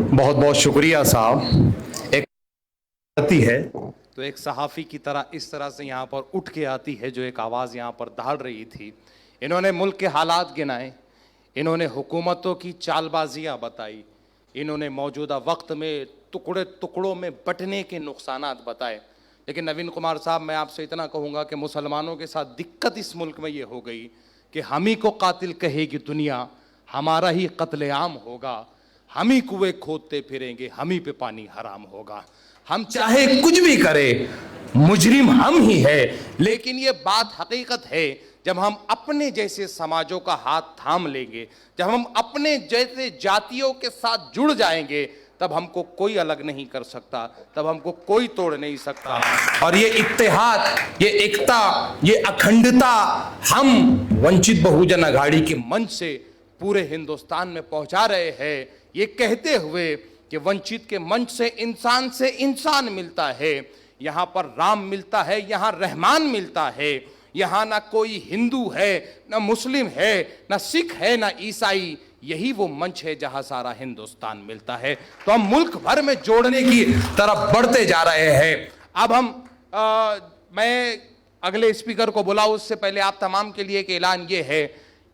बहुत बहुत शुक्रिया साहब। एक आती है तो एक सहाफ़ी की तरह इस तरह से यहाँ पर उठ के आती है जो एक आवाज़ यहाँ पर दहाड़ रही थी। इन्होंने मुल्क के हालात गिनाए, इन्होंने हुकूमतों की चालबाजियाँ बताई, इन्होंने मौजूदा वक्त में टुकड़े टुकड़ों में बंटने के नुकसानात बताए। लेकिन नवीन कुमार साहब, मैं आपसे इतना कहूँगा कि मुसलमानों के साथ दिक्कत इस मुल्क में ये हो गई कि हम ही को कातिल कहेगी दुनिया, हमारा ही कत्लेआम होगा, हम ही कुएं खोदते फिरेंगे, हम ही पे पानी हराम होगा। हम चाहे कुछ भी करें, मुजरिम हम ही है। लेकिन ये बात हकीकत है, जब हम अपने जैसे समाजों का हाथ थाम लेंगे, जब हम अपने जैसे जातियों के साथ जुड़ जाएंगे, तब हमको कोई अलग नहीं कर सकता, तब हमको कोई तोड़ नहीं सकता। और ये इत्तेहाद, ये एकता, ये अखंडता हम वंचित बहुजन अघाड़ी के मंच से पूरे हिंदुस्तान में पहुंचा रहे हैं, ये कहते हुए कि वंचित के मंच से इंसान मिलता है, यहाँ पर राम मिलता है, यहाँ रहमान मिलता है, यहाँ ना कोई हिंदू है, ना मुस्लिम है, ना सिख है, ना ईसाई। यही वो मंच है जहाँ सारा हिंदुस्तान मिलता है। तो हम मुल्क भर में जोड़ने की तरफ बढ़ते जा रहे हैं। अब मैं अगले स्पीकर को बुलाऊं उससे पहले आप तमाम के लिए एक ऐलान ये है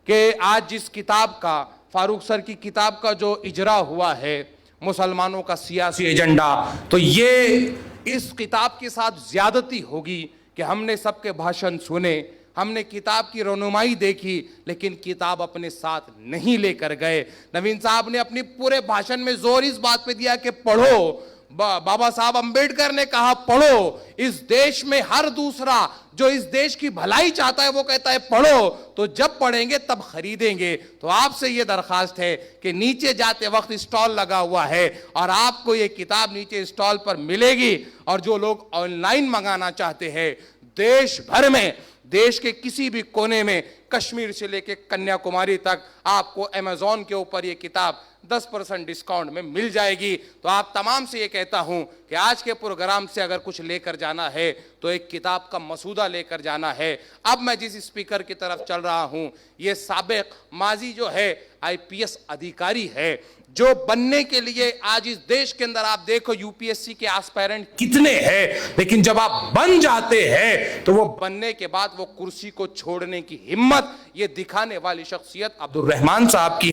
कि आज जिस किताब का, फारूक सर की किताब का जो इजरा हुआ है, मुसलमानों का सियासी एजेंडा, तो ये इस किताब के साथ ज्यादती होगी कि हमने सबके भाषण सुने, हमने किताब की रनुमाई देखी, लेकिन किताब अपने साथ नहीं लेकर गए। नवीन साहब ने अपनी पूरे भाषण में जोर इस बात पे दिया कि पढ़ो, बाबा साहब अंबेडकर ने कहा पढ़ो, इस देश में हर दूसरा जो इस देश की भलाई चाहता है वो कहता है पढ़ो, तो जब पढ़ेंगे तब खरीदेंगे। तो आपसे ये दरखास्त है कि नीचे जाते वक्त स्टॉल लगा हुआ है और आपको ये किताब नीचे स्टॉल पर मिलेगी, और जो लोग ऑनलाइन मंगाना चाहते हैं, देश भर में, देश के किसी भी कोने में, कश्मीर से लेकर कन्याकुमारी तक आपको अमेज़न के ऊपर ये किताब 10% डिस्काउंट में मिल जाएगी। तो आप तमाम से ये कहता हूं कि आज के प्रोग्राम से अगर कुछ लेकर जाना है तो एक किताब का मसूदा लेकर जाना है। अब मैं जिस स्पीकर की तरफ चल रहा हूं, ये साबिक माजी जो है आईपीएस अधिकारी है, जो बनने के लिए आज इस देश के अंदर आप देखो यूपीएससी के एस्पायरेंट कितने हैं, लेकिन जब आप बन जाते हैं तो वो बनने के बाद वो कुर्सी को छोड़ने की हिम्मत ये दिखाने वाली शख्सियत अब्दुल रहमान साहब की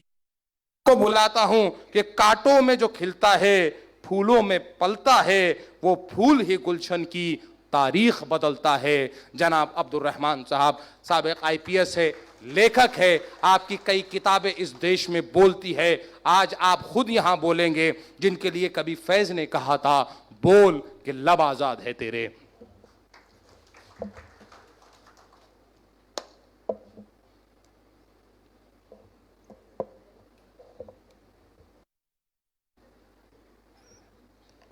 को बुलाता हूं कि कांटों में जो खिलता है, फूलों में पलता है, वो फूल ही गुलशन की तारीख बदलता है। जनाब अब्दुल रहमान साहब साबिक आईपीएस है, लेखक है, आपकी कई किताबें इस देश में बोलती है। आज आप खुद यहां बोलेंगे, जिनके लिए कभी फैज ने कहा था बोल कि लब आजाद है तेरे।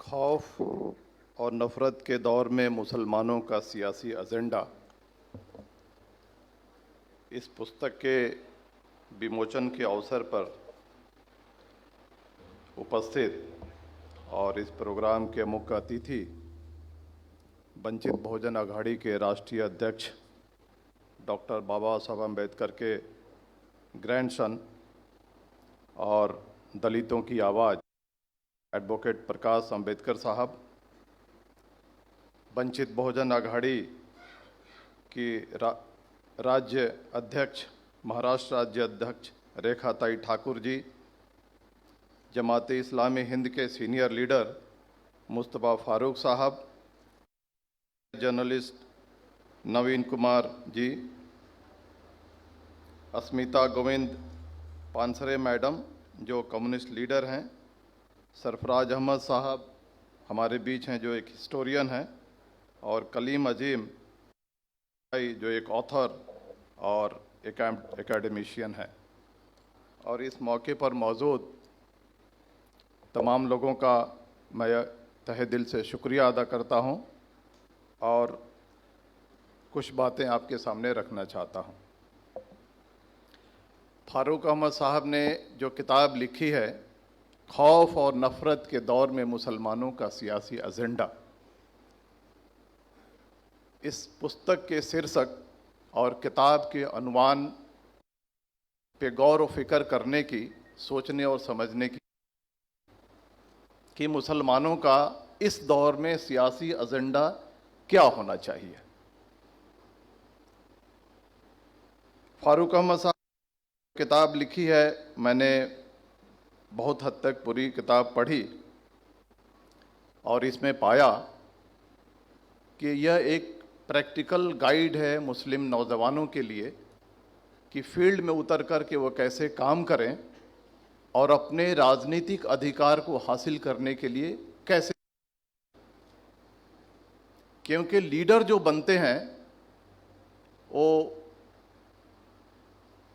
खौफ और नफ़रत के दौर में मुसलमानों का सियासी एजेंडा, इस पुस्तक के विमोचन के अवसर पर उपस्थित और इस प्रोग्राम के मुख्य अतिथि वंचित बहुजन अघाड़ी के राष्ट्रीय अध्यक्ष डॉक्टर बाबा साहब अम्बेडकर के ग्रैंडसन और दलितों की आवाज़ एडवोकेट प्रकाश अंबेडकर साहब, वंचित बहुजन अघाड़ी की राज्य अध्यक्ष, महाराष्ट्र राज्य अध्यक्ष रेखाताई ठाकुर जी, जमाते इस्लामी हिंद के सीनियर लीडर मुस्तफ़ा फारूक साहब, जर्नलिस्ट नवीन कुमार जी, अस्मिता गोविंद पानसरे मैडम जो कम्युनिस्ट लीडर हैं, सरफराज अहमद साहब हमारे बीच हैं जो एक हिस्टोरियन हैं, और कलीम अजीम जो एक ऑथर और एक एकेडमिशियन है। और इस मौके पर मौजूद तमाम लोगों का मैं तहे दिल से शुक्रिया अदा करता हूं और कुछ बातें आपके सामने रखना चाहता हूं। फारूक अहमद साहब ने जो किताब लिखी है, खौफ और नफ़रत के दौर में मुसलमानों का सियासी एजेंडा, इस पुस्तक के शीर्षक और किताब के अनुवान पे गौर व फिक्र करने की, सोचने और समझने की कि मुसलमानों का इस दौर में सियासी एजेंडा क्या होना चाहिए। फारूक अहमद साहब ने किताब लिखी है, मैंने बहुत हद तक पूरी किताब पढ़ी और इसमें पाया कि यह एक प्रैक्टिकल गाइड है मुस्लिम नौजवानों के लिए कि फील्ड में उतर कर के वो कैसे काम करें और अपने राजनीतिक अधिकार को हासिल करने के लिए कैसे, क्योंकि लीडर जो बनते हैं वो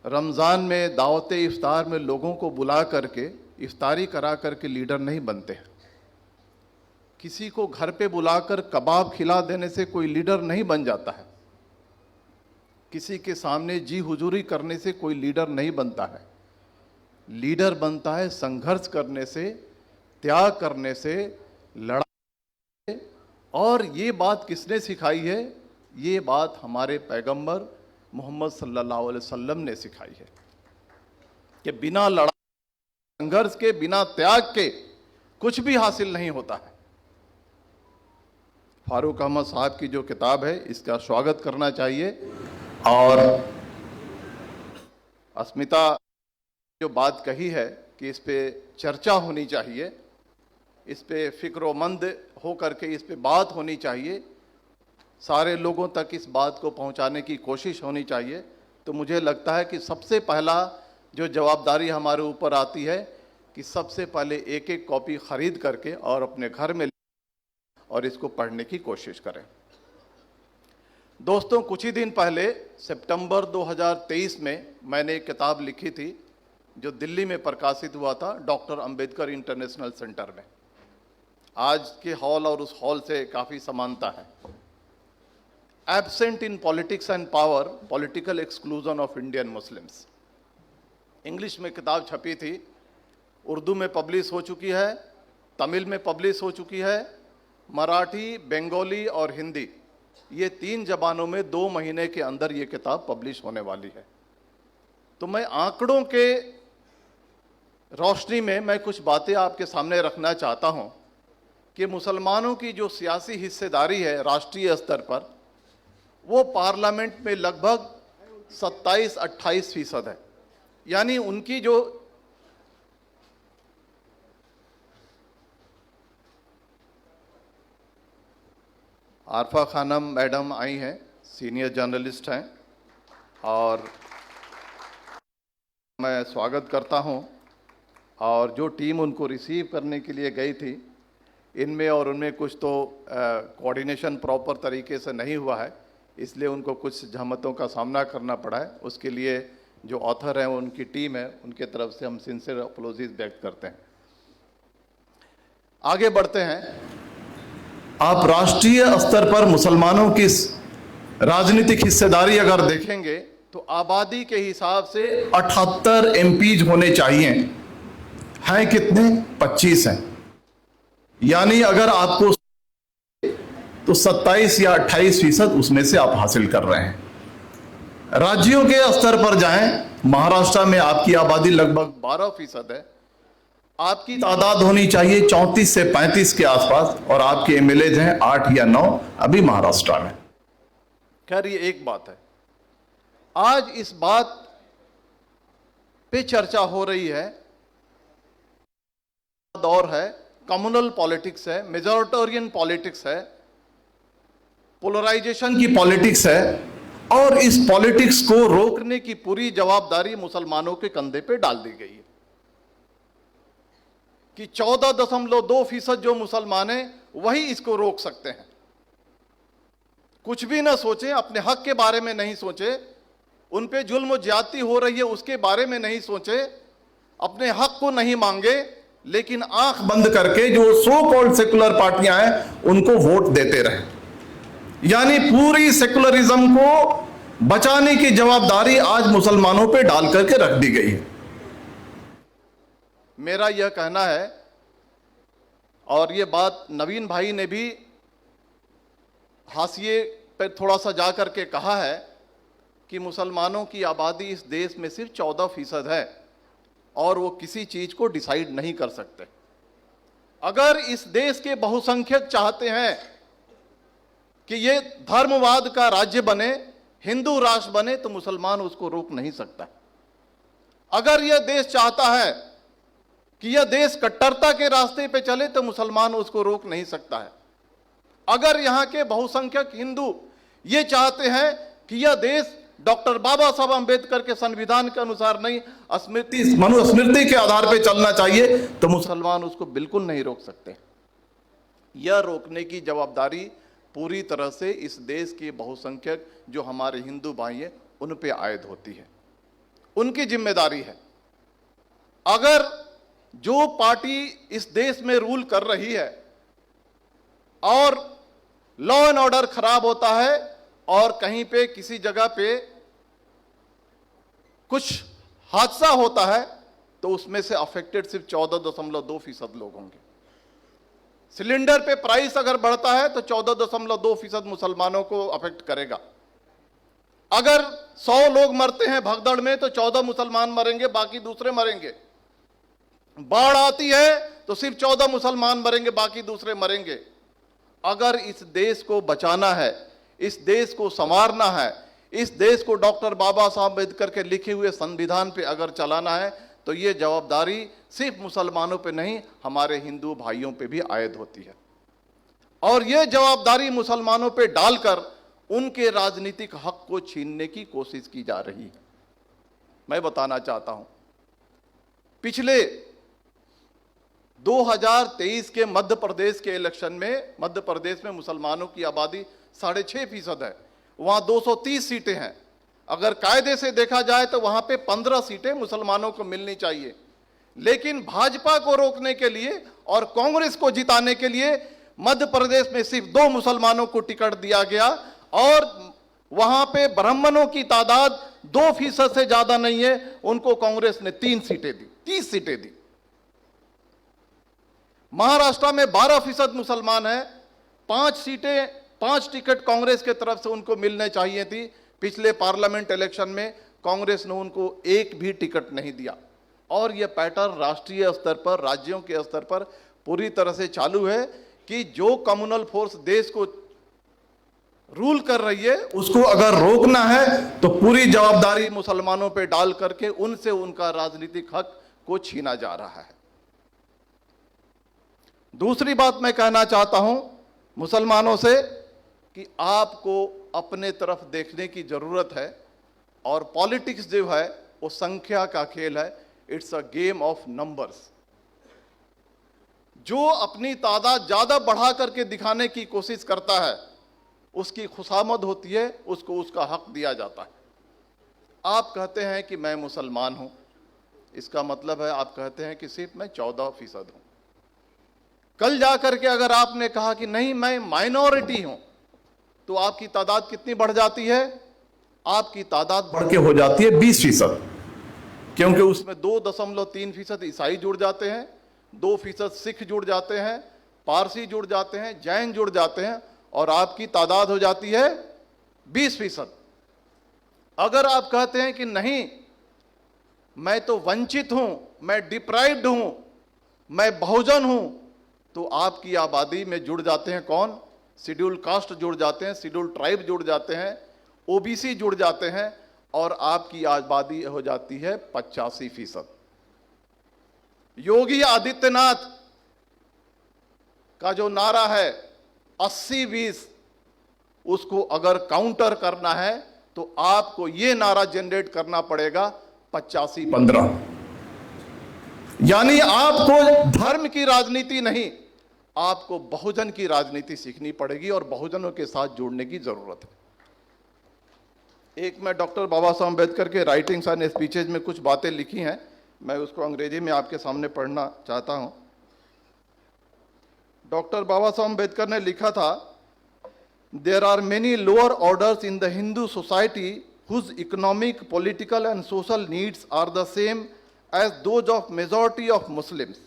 रमज़ान में दावत इफ्तार में लोगों को बुला करके इफ्तारी करा करके लीडर नहीं बनते हैं। किसी को घर पे बुलाकर कबाब खिला देने से कोई लीडर नहीं बन जाता है। किसी के सामने जी हुजूरी करने से कोई लीडर नहीं बनता है। लीडर बनता है संघर्ष करने से, त्याग करने से, लड़ाई। और ये बात किसने सिखाई है? ये बात हमारे पैगंबर मोहम्मद सल्लल्लाहु अलैहि वसल्लम ने सिखाई है कि बिना लड़ाई, संघर्ष के, बिना त्याग के कुछ भी हासिल नहीं होता है। फारूक अहमद साहब की जो किताब है इसका स्वागत करना चाहिए। और अस्मिता जो बात कही है कि इस पे चर्चा होनी चाहिए, इस पे फिक्रोमंद हो करके इस पे बात होनी चाहिए, सारे लोगों तक इस बात को पहुंचाने की कोशिश होनी चाहिए। तो मुझे लगता है कि सबसे पहला जो जवाबदारी हमारे ऊपर आती है कि सबसे पहले एक एक कॉपी खरीद करके और अपने घर में और इसको पढ़ने की कोशिश करें। दोस्तों, कुछ ही दिन पहले सितंबर 2023 में मैंने एक किताब लिखी थी जो दिल्ली में प्रकाशित हुआ था, डॉक्टर अंबेडकर इंटरनेशनल सेंटर में। आज के हॉल और उस हॉल से काफ़ी समानता है। Absent in politics and power, political exclusion of Indian Muslims. English में किताब छपी थी, उर्दू में पब्लिश हो चुकी है, तमिल में पब्लिश हो चुकी है, मराठी, बंगाली और हिंदी, ये 3 ज़बानों में 2 महीने के अंदर ये किताब पब्लिश होने वाली है। तो मैं आंकड़ों के रोशनी में मैं कुछ बातें आपके सामने रखना चाहता हूं कि मुसलमानों की जो सियासी हिस्सेदारी है राष्ट्रीय स्तर पर, वो पार्लियामेंट में लगभग 27-28% है। यानी उनकी जो आरफा खानम मैडम आई हैं, सीनियर जर्नलिस्ट हैं, और मैं स्वागत करता हूं। और जो टीम उनको रिसीव करने के लिए गई थी, इनमें और उनमें कुछ तो कोऑर्डिनेशन प्रॉपर तरीके से नहीं हुआ है, इसलिए उनको कुछ जहमतों का सामना करना पड़ा है। उसके लिए जो ऑथर हैं, उनकी टीम है, उनके तरफ से हम सिंसियर अपोलॉजीज व्यक्त करते हैं। आगे बढ़ते हैं। आप राष्ट्रीय स्तर पर मुसलमानों की राजनीतिक हिस्सेदारी अगर देखेंगे तो आबादी के हिसाब से 78 एमपीज होने चाहिए। हैं कितने? 25 हैं। यानी अगर आपको तो 27 या 28% उसमें से आप हासिल कर रहे हैं। राज्यों के स्तर पर जाएं, महाराष्ट्र में आपकी आबादी लगभग 12% है। आपकी तादाद होनी चाहिए 34 से 35 के आसपास, और आपके एमएलए हैं 8 या 9 अभी महाराष्ट्र में। खैर, ये एक बात है। आज इस बात पे चर्चा हो रही है, दौर है, कम्युनल पॉलिटिक्स है, मेजॉरिटेरियन पॉलिटिक्स है, पोलराइजेशन की पॉलिटिक्स है, और इस पॉलिटिक्स को रोकने की पूरी जवाबदारी मुसलमानों के कंधे पे डाल दी गई है कि 14.2% जो मुसलमान हैं वही इसको रोक सकते हैं। कुछ भी ना सोचे, अपने हक के बारे में नहीं सोचे, उन पे जुल्म ज्यादती हो रही है उसके बारे में नहीं सोचे, अपने हक को नहीं मांगे, लेकिन आंख बंद करके जो सो कॉल्ड सेकुलर पार्टियां हैं उनको वोट देते रहे। यानी पूरी सेकुलरिज्म को बचाने की जवाबदारी आज मुसलमानों पे डाल करके रख दी गई है। मेरा यह कहना है, और यह बात नवीन भाई ने भी हाशिए पर थोड़ा सा जा करके कहा है कि मुसलमानों की आबादी इस देश में सिर्फ 14% है और वो किसी चीज को डिसाइड नहीं कर सकते। अगर इस देश के बहुसंख्यक चाहते हैं कि ये धर्मवाद का राज्य बने, हिंदू राष्ट्र बने, तो मुसलमान उसको रोक नहीं सकता। अगर यह देश चाहता है कि यह देश कट्टरता के रास्ते पे चले, तो मुसलमान उसको रोक नहीं सकता है। अगर यहां के बहुसंख्यक हिंदू ये चाहते हैं कि यह देश डॉक्टर बाबा साहब अंबेडकर के संविधान के अनुसार नहीं, मनुस्मृति के आधार पर चलना चाहिए, तो मुसलमान उसको बिल्कुल नहीं रोक सकते। यह रोकने की जवाबदारी पूरी तरह से इस देश के बहुसंख्यक जो हमारे हिंदू भाई हैं उन पे आयद होती है, उनकी जिम्मेदारी है। अगर जो पार्टी इस देश में रूल कर रही है और लॉ एंड ऑर्डर खराब होता है और कहीं पे किसी जगह पे कुछ हादसा होता है, तो उसमें से अफेक्टेड सिर्फ 14.2% लोग होंगे। सिलेंडर पे प्राइस अगर बढ़ता है तो 14.2% मुसलमानों को अफेक्ट करेगा। अगर 100 लोग मरते हैं भगदड़ में तो 14 मुसलमान मरेंगे, बाकी दूसरे मरेंगे। बाढ़ आती है तो सिर्फ 14 मुसलमान मरेंगे, बाकी दूसरे मरेंगे। अगर इस देश को बचाना है, इस देश को संवारना है, इस देश को डॉक्टर बाबा साहब अम्बेडकर के लिखे हुए संविधान पे अगर चलाना है, तो ये जवाबदारी सिर्फ मुसलमानों पे नहीं, हमारे हिंदू भाइयों पे भी आयद होती है। और ये जवाबदारी मुसलमानों पे डालकर उनके राजनीतिक हक को छीनने की कोशिश की जा रही है। मैं बताना चाहता हूं, पिछले 2023 के मध्य प्रदेश के इलेक्शन में, मध्य प्रदेश में मुसलमानों की आबादी 6.5% है, वहां 230 सीटें हैं। अगर कायदे से देखा जाए तो वहां पे 15 सीटें मुसलमानों को मिलनी चाहिए, लेकिन भाजपा को रोकने के लिए और कांग्रेस को जिताने के लिए मध्य प्रदेश में सिर्फ 2 मुसलमानों को टिकट दिया गया और वहां पे ब्राह्मणों की तादाद 2% से ज्यादा नहीं है, उनको कांग्रेस ने 3 सीटें दी, 30 सीटें दी। महाराष्ट्र में 12% मुसलमान है, 5 टिकट कांग्रेस के तरफ से उनको मिलने चाहिए थी। पिछले पार्लियामेंट इलेक्शन में कांग्रेस ने उनको एक भी टिकट नहीं दिया। और यह पैटर्न राष्ट्रीय स्तर पर, राज्यों के स्तर पर पूरी तरह से चालू है कि जो कम्युनल फोर्स देश को रूल कर रही है, उसको अगर रोकना है तो पूरी जवाबदारी मुसलमानों पे डाल करके उनसे उनका राजनीतिक हक को छीना जा रहा है। दूसरी बात मैं कहना चाहता हूं मुसलमानों से कि आपको अपने तरफ देखने की जरूरत है, और पॉलिटिक्स जो है वो संख्या का खेल है। It's a game of numbers. जो अपनी तादाद ज्यादा बढ़ा करके दिखाने की कोशिश करता है उसकी खुशामद होती है, उसको उसका हक दिया जाता है। आप कहते हैं कि मैं मुसलमान हूं, इसका मतलब है आप कहते हैं कि सिर्फ मैं 14% हूं। कल जाकर के अगर आपने कहा कि नहीं मैं माइनॉरिटी हूं, तो आपकी तादाद कितनी बढ़ जाती है? आपकी तादाद बढ़ के हो जाती है 20%, क्योंकि उसमें 2.3% ईसाई जुड़ जाते हैं, 2% सिख जुड़ जाते हैं, पारसी जुड़ जाते हैं, जैन जुड़ जाते हैं, और आपकी तादाद हो जाती है 20%। अगर आप कहते हैं कि नहीं मैं तो वंचित हूं, मैं डिप्राइव्ड हूं, मैं बहुजन हूं, तो आपकी आबादी में जुड़ जाते हैं कौन? शेड्यूल कास्ट जुड़ जाते हैं, शेड्यूल ट्राइब जुड़ जाते हैं, ओबीसी जुड़ जाते हैं, और आपकी आबादी हो जाती है 85%। योगी आदित्यनाथ का जो नारा है 80-20, उसको अगर काउंटर करना है तो आपको यह नारा जनरेट करना पड़ेगा 85-15। यानी आपको धर्म की राजनीति नहीं, आपको बहुजन की राजनीति सीखनी पड़ेगी और बहुजनों के साथ जुड़ने की जरूरत है। एक मैं डॉक्टर बाबा साहब अम्बेडकर के राइटिंग्स एंड स्पीचेज में कुछ बातें लिखी हैं, मैं उसको अंग्रेजी में आपके सामने पढ़ना चाहता हूं। डॉक्टर बाबा साहब अम्बेडकर ने लिखा था, there are many lower orders in the Hindu society whose economic, political and social needs are the same as those of majority of Muslims,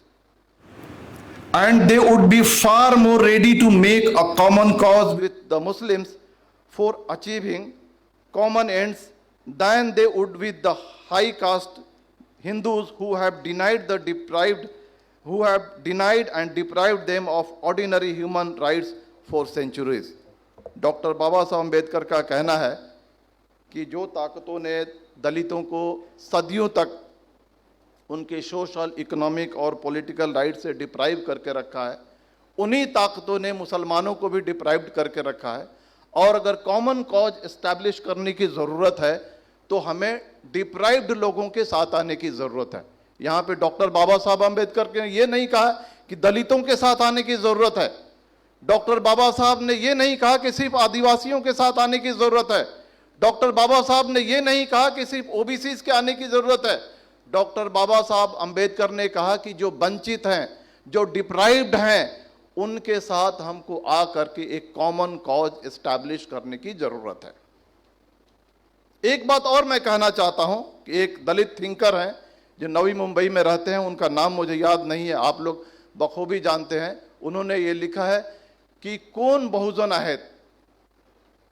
and they would be far more ready to make a common cause with the Muslims for achieving common ends than they would with the high caste Hindus who have denied the deprived who have denied and deprived them of ordinary human rights for centuries. Doctor Baba Saheb Ambedkar का कहना है कि जो ताकतों ने दलितों को सदियों तक उनके सोशल, इकोनॉमिक और पॉलिटिकल राइट से डिप्राइव करके रखा है, उन्हीं ताकतों ने मुसलमानों को भी डिप्राइव्ड करके रखा है। और अगर कॉमन कॉज एस्टैब्लिश करने की ज़रूरत है तो हमें डिप्राइव्ड लोगों के साथ आने की ज़रूरत है। यहाँ पे डॉक्टर बाबा साहब अम्बेडकर ने ये नहीं कहा कि दलितों के साथ आने की ज़रूरत है, डॉक्टर बाबा साहब ने ये नहीं कहा कि सिर्फ आदिवासियों के साथ आने की ज़रूरत है, डॉक्टर बाबा साहब ने ये नहीं कहा कि सिर्फ ओबीसीज के आने की ज़रूरत है। डॉक्टर बाबा साहब अम्बेडकर ने कहा कि जो वंचित हैं, जो डिप्राइव्ड हैं, उनके साथ हमको आ करके एक कॉमन कॉज एस्टैब्लिश करने की जरूरत है। एक बात और मैं कहना चाहता हूं कि एक दलित थिंकर हैं जो नवी मुंबई में रहते हैं, उनका नाम मुझे याद नहीं है, आप लोग बखूबी जानते हैं। उन्होंने ये लिखा है कि कौन बहुजन अहद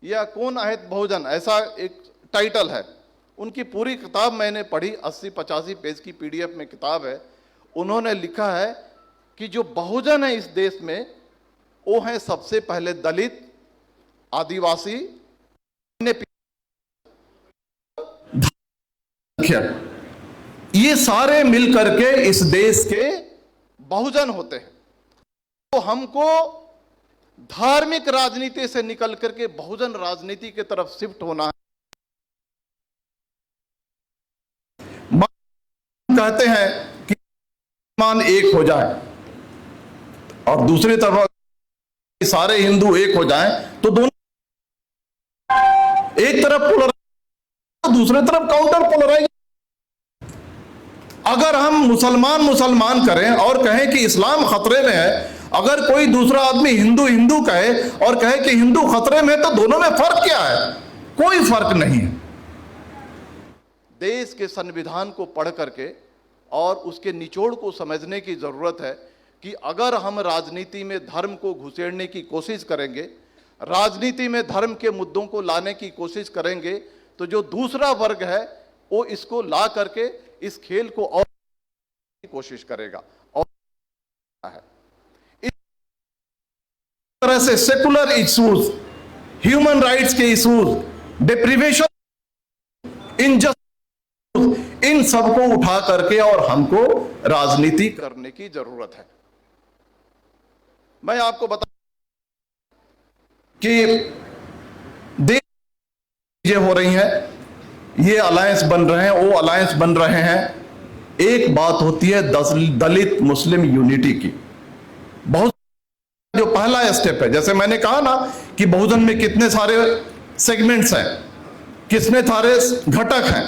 या कौन अहद बहुजन, ऐसा एक टाइटल है। उनकी पूरी किताब मैंने पढ़ी, 80-85 पेज की पीडीएफ में किताब है। उन्होंने लिखा है कि जो बहुजन है इस देश में, वो हैं सबसे पहले दलित, आदिवासी, ये सारे मिलकर के इस देश के बहुजन होते हैं। तो हमको धार्मिक राजनीति से निकल करके बहुजन राजनीति की तरफ शिफ्ट होना है। कहते हैं कि मुसलमान एक हो जाए और दूसरी तरफ सारे हिंदू एक हो जाएं, तो दोनों एक तरफ पोलराइज, दूसरी तरफ काउंटर पोलराइज। अगर हम मुसलमान करें और कहें कि इस्लाम खतरे में है, अगर कोई दूसरा आदमी हिंदू कहे और कहे कि हिंदू खतरे में, तो दोनों में फर्क क्या है? कोई फर्क नहीं है। देश के संविधान को पढ़ करके और उसके निचोड़ को समझने की जरूरत है कि अगर हम राजनीति में धर्म को घुसेड़ने की कोशिश करेंगे, राजनीति में धर्म के मुद्दों को लाने की कोशिश करेंगे, तो जो दूसरा वर्ग है वो इसको ला करके इस खेल को और की कोशिश करेगा। और है इस तरह से सेकुलर इश्यूज, ह्यूमन राइट्स के इश्यूज, डिप्रीवेशन, इनजस्टिस, इन सबको उठा करके और हमको राजनीति करने की जरूरत है। मैं आपको बता कि देश चीजें हो रही हैं, ये अलायंस बन रहे हैं, वो अलायंस बन रहे हैं। एक बात होती है दलित मुस्लिम यूनिटी की, बहुत जो पहला स्टेप है, जैसे मैंने कहा ना कि बहुजन में कितने सारे सेगमेंट्स हैं, कितने सारे घटक हैं,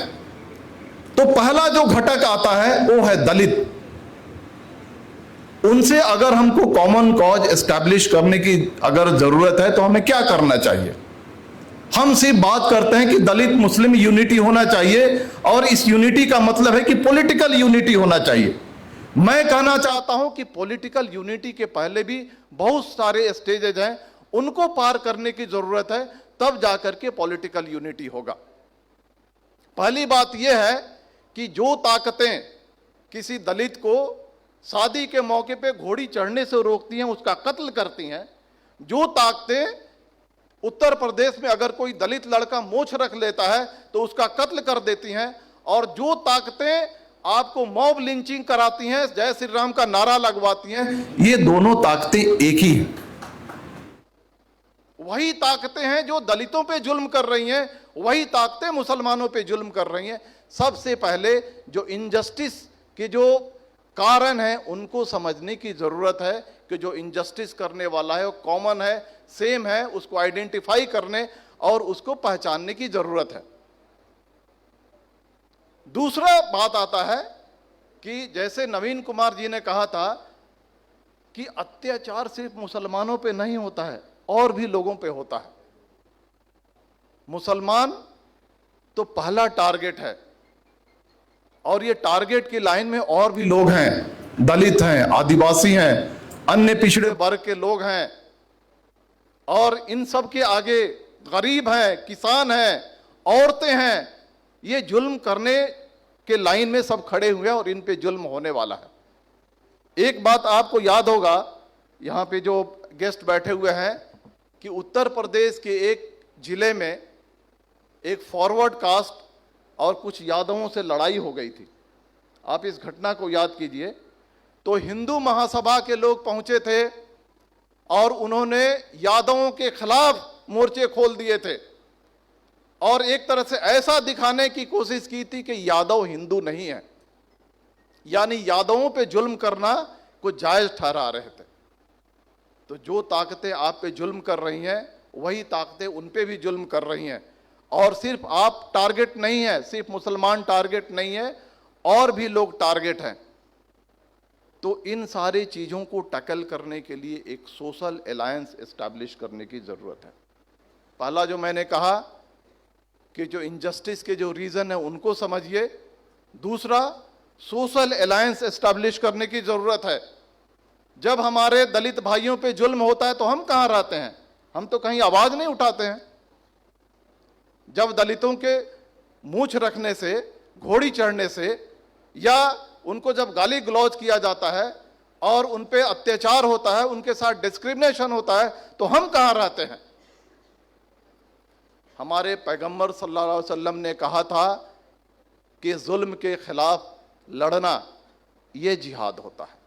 तो पहला जो घटक आता है वो है दलित। उनसे अगर हमको कॉमन कॉज एस्टैब्लिश करने की अगर जरूरत है तो हमें क्या करना चाहिए? हम सिर्फ बात करते हैं कि दलित मुस्लिम यूनिटी होना चाहिए और इस यूनिटी का मतलब है कि पॉलिटिकल यूनिटी होना चाहिए। मैं कहना चाहता हूं कि पॉलिटिकल यूनिटी के पहले भी बहुत सारे स्टेजेज हैं, उनको पार करने की जरूरत है, तब जाकर के पॉलिटिकल यूनिटी होगा। पहली बात यह है कि जो ताकतें किसी दलित को शादी के मौके पे घोड़ी चढ़ने से रोकती हैं, उसका कत्ल करती हैं, जो ताकतें उत्तर प्रदेश में अगर कोई दलित लड़का मोछ रख लेता है तो उसका कत्ल कर देती हैं, और जो ताकतें आपको मॉब लिंचिंग कराती हैं, जय श्री राम का नारा लगवाती हैं, ये दोनों ताकतें एक ही हैं। वही ताकतें हैं जो दलितों पे जुल्म कर रही हैं, वही ताकतें मुसलमानों पे जुल्म कर रही हैं। सबसे पहले जो इनजस्टिस के जो कारण है उनको समझने की जरूरत है कि जो इनजस्टिस करने वाला है वो कॉमन है, सेम है, उसको आइडेंटिफाई करने और उसको पहचानने की जरूरत है। दूसरा बात आता है कि जैसे नवीन कुमार जी ने कहा था कि अत्याचार सिर्फ मुसलमानों पे नहीं होता है, और भी लोगों पे होता है। मुसलमान तो पहला टारगेट है, और ये टारगेट की लाइन में और भी लोग हैं, दलित हैं, आदिवासी हैं, अन्य पिछड़े वर्ग के लोग हैं, और इन सब के आगे गरीब हैं, किसान हैं, औरतें हैं। ये जुल्म करने के लाइन में सब खड़े हुए हैं और इन पे जुल्म होने वाला है। एक बात आपको याद होगा, यहाँ पे जो गेस्ट बैठे हुए हैं, कि उत्तर प्रदेश के एक जिले में एक फॉरवर्ड कास्ट और कुछ यादवों से लड़ाई हो गई थी। आप इस घटना को याद कीजिए। तो हिंदू महासभा के लोग पहुंचे थे और उन्होंने यादवों के खिलाफ मोर्चे खोल दिए थे और एक तरह से ऐसा दिखाने की कोशिश की थी कि यादव हिंदू नहीं है, यानी यादवों पे जुल्म करना कुछ जायज ठहरा रहे थे। तो जो ताकतें आप पे जुल्म कर रही हैं, वही ताकतें उन पे भी जुल्म कर रही हैं। और सिर्फ आप टारगेट नहीं है, सिर्फ मुसलमान टारगेट नहीं है, और भी लोग टारगेट हैं। तो इन सारी चीजों को टैकल करने के लिए एक सोशल अलायंस एस्टैब्लिश करने की जरूरत है। पहला जो मैंने कहा कि जो इनजस्टिस के जो रीजन है उनको समझिए। दूसरा, सोशल अलायंस एस्टैब्लिश करने की जरूरत है। जब हमारे दलित भाइयों पे जुल्म होता है तो हम कहां रहते हैं? हम तो कहीं आवाज नहीं उठाते हैं। जब दलितों के मूंछ रखने से, घोड़ी चढ़ने से, या उनको जब गाली गलौज किया जाता है और उन पे अत्याचार होता है, उनके साथ डिस्क्रिमिनेशन होता है, तो हम कहां रहते हैं? हमारे पैगंबर सल्लल्लाहु अलैहि वसल्लम ने कहा था कि जुल्म के खिलाफ लड़ना यह जिहाद होता है।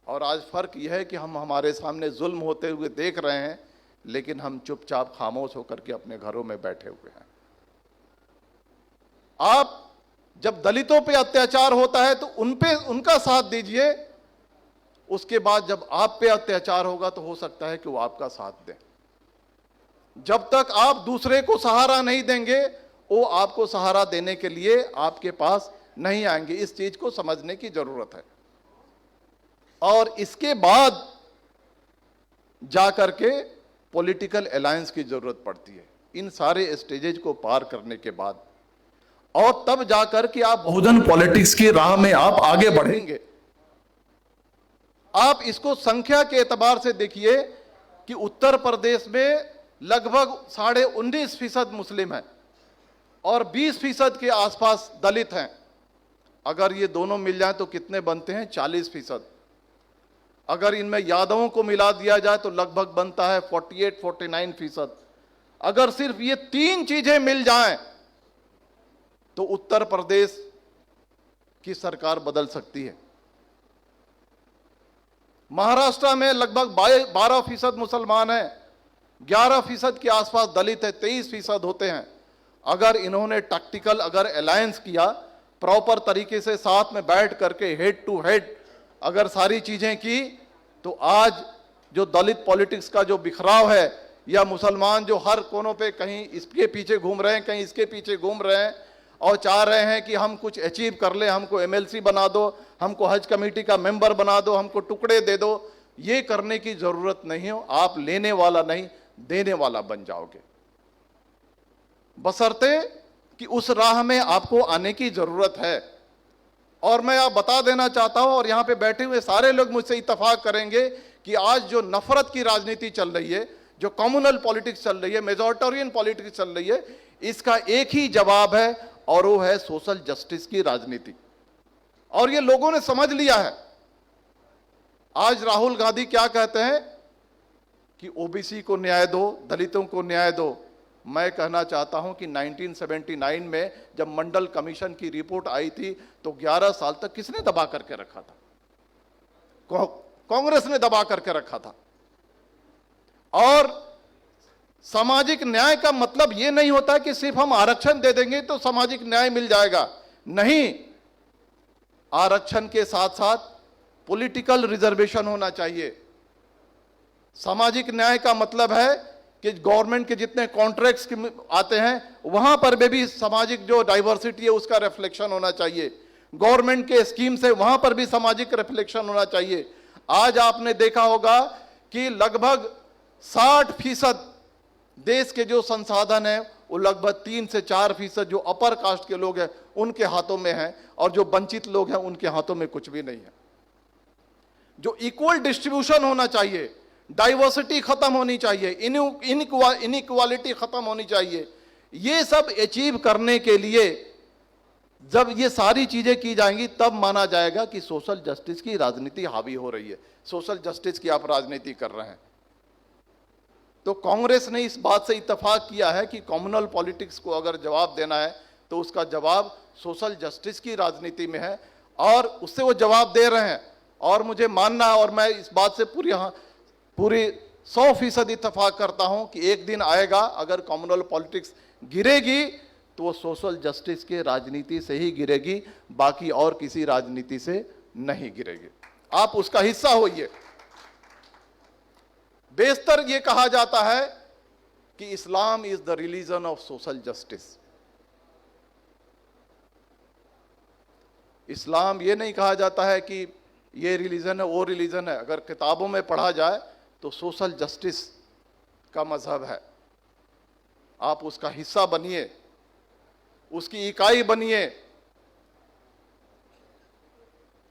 और आज फर्क यह है कि हम हमारे सामने जुल्म होते हुए देख रहे हैं, लेकिन हम चुपचाप खामोश होकर के अपने घरों में बैठे हुए हैं। आप जब दलितों पे अत्याचार होता है तो उनका साथ दीजिए, उसके बाद जब आप पे अत्याचार होगा तो हो सकता है कि वो आपका साथ दें। जब तक आप दूसरे को सहारा नहीं देंगे, वो आपको सहारा देने के लिए आपके पास नहीं आएंगे। इस चीज को समझने की जरूरत है। और इसके बाद जाकर के पॉलिटिकल अलायंस की जरूरत पड़ती है, इन सारे स्टेजेज को पार करने के बाद, और तब जाकर के आप बहुजन पॉलिटिक्स की राह में आप आगे बढ़ेंगे। आप इसको संख्या के एतबार से देखिए कि उत्तर प्रदेश में लगभग 19.5% मुस्लिम है और 20% के आसपास दलित हैं। अगर ये दोनों मिल जाए तो कितने बनते हैं? 40%। अगर इनमें यादवों को मिला दिया जाए तो लगभग बनता है 48-49%। अगर सिर्फ ये 3 चीजें मिल जाएं तो उत्तर प्रदेश की सरकार बदल सकती है। महाराष्ट्र में लगभग 12% मुसलमान हैं, 11% के आसपास दलित है, 23% होते हैं। अगर इन्होंने टैक्टिकल अलायंस किया, प्रॉपर तरीके से साथ में बैठ करके हेड टू हेड अगर सारी चीजें की, तो आज जो दलित पॉलिटिक्स का जो बिखराव है, या मुसलमान जो हर कोनों पे कहीं इसके पीछे घूम रहे हैं, कहीं इसके पीछे घूम रहे हैं और चाह रहे हैं कि हम कुछ अचीव कर ले, हमको एमएलसी बना दो, हमको हज कमेटी का मेंबर बना दो, हमको टुकड़े दे दो, ये करने की जरूरत नहीं हो। आप लेने वाला नहीं, देने वाला बन जाओगे, बशर्ते कि उस राह में आपको आने की जरूरत है। और मैं आप बता देना चाहता हूं, और यहां पे बैठे हुए सारे लोग मुझसे इत्तेफाक करेंगे कि आज जो नफरत की राजनीति चल रही है, जो कम्युनल पॉलिटिक्स चल रही है, मेजॉरिटेरियन पॉलिटिक्स चल रही है, इसका एक ही जवाब है और वो है सोशल जस्टिस की राजनीति। और ये लोगों ने समझ लिया है। आज राहुल गांधी क्या कहते हैं कि ओबीसी को न्याय दो, दलितों को न्याय दो। मैं कहना चाहता हूं कि 1979 में जब मंडल कमीशन की रिपोर्ट आई थी तो 11 साल तक किसने दबा करके रखा था? कांग्रेस ने दबा करके रखा था। और सामाजिक न्याय का मतलब यह नहीं होता कि सिर्फ हम आरक्षण दे देंगे तो सामाजिक न्याय मिल जाएगा। नहीं, आरक्षण के साथ साथ पॉलिटिकल रिजर्वेशन होना चाहिए। सामाजिक न्याय का मतलब है कि गवर्नमेंट के जितने कॉन्ट्रैक्ट्स आते हैं वहां पर भी सामाजिक जो डाइवर्सिटी है उसका रिफ्लेक्शन होना चाहिए। गवर्नमेंट के स्कीम से वहां पर भी सामाजिक रिफ्लेक्शन होना चाहिए। आज आपने देखा होगा कि लगभग 60% देश के जो संसाधन है वो लगभग 3 से 4% जो अपर कास्ट के लोग हैं उनके हाथों में है, और जो वंचित लोग हैं उनके हाथों में कुछ भी नहीं है। जो इक्वल डिस्ट्रीब्यूशन होना चाहिए, डाइवर्सिटी खत्म होनी चाहिए, इनइक्वालिटी खत्म होनी चाहिए। ये सब अचीव करने के लिए जब ये सारी चीजें की जाएंगी तब माना जाएगा कि सोशल जस्टिस की राजनीति हावी हो रही है, सोशल जस्टिस की आप राजनीति कर रहे हैं। तो कांग्रेस ने इस बात से इत्तेफाक किया है कि कम्युनल पॉलिटिक्स को अगर जवाब देना है तो उसका जवाब सोशल जस्टिस की राजनीति में है, और उससे वो जवाब दे रहे हैं। और मुझे मानना है, और मैं इस बात से पूरी 100% इत्तेफाक करता हूं कि एक दिन आएगा अगर कम्युनल पॉलिटिक्स गिरेगी तो वो सोशल जस्टिस के राजनीति से ही गिरेगी, बाकी और किसी राजनीति से नहीं गिरेगी। आप उसका हिस्सा होइए। बेशतर ये कहा जाता है कि Islam is the religion of social justice. इस्लाम ये नहीं कहा जाता है कि ये रिलीजन है वो रिलीजन है। अगर किताबों में पढ़ा जाए तो सोशल जस्टिस का मजहब है। आप उसका हिस्सा बनिए, उसकी इकाई बनिए,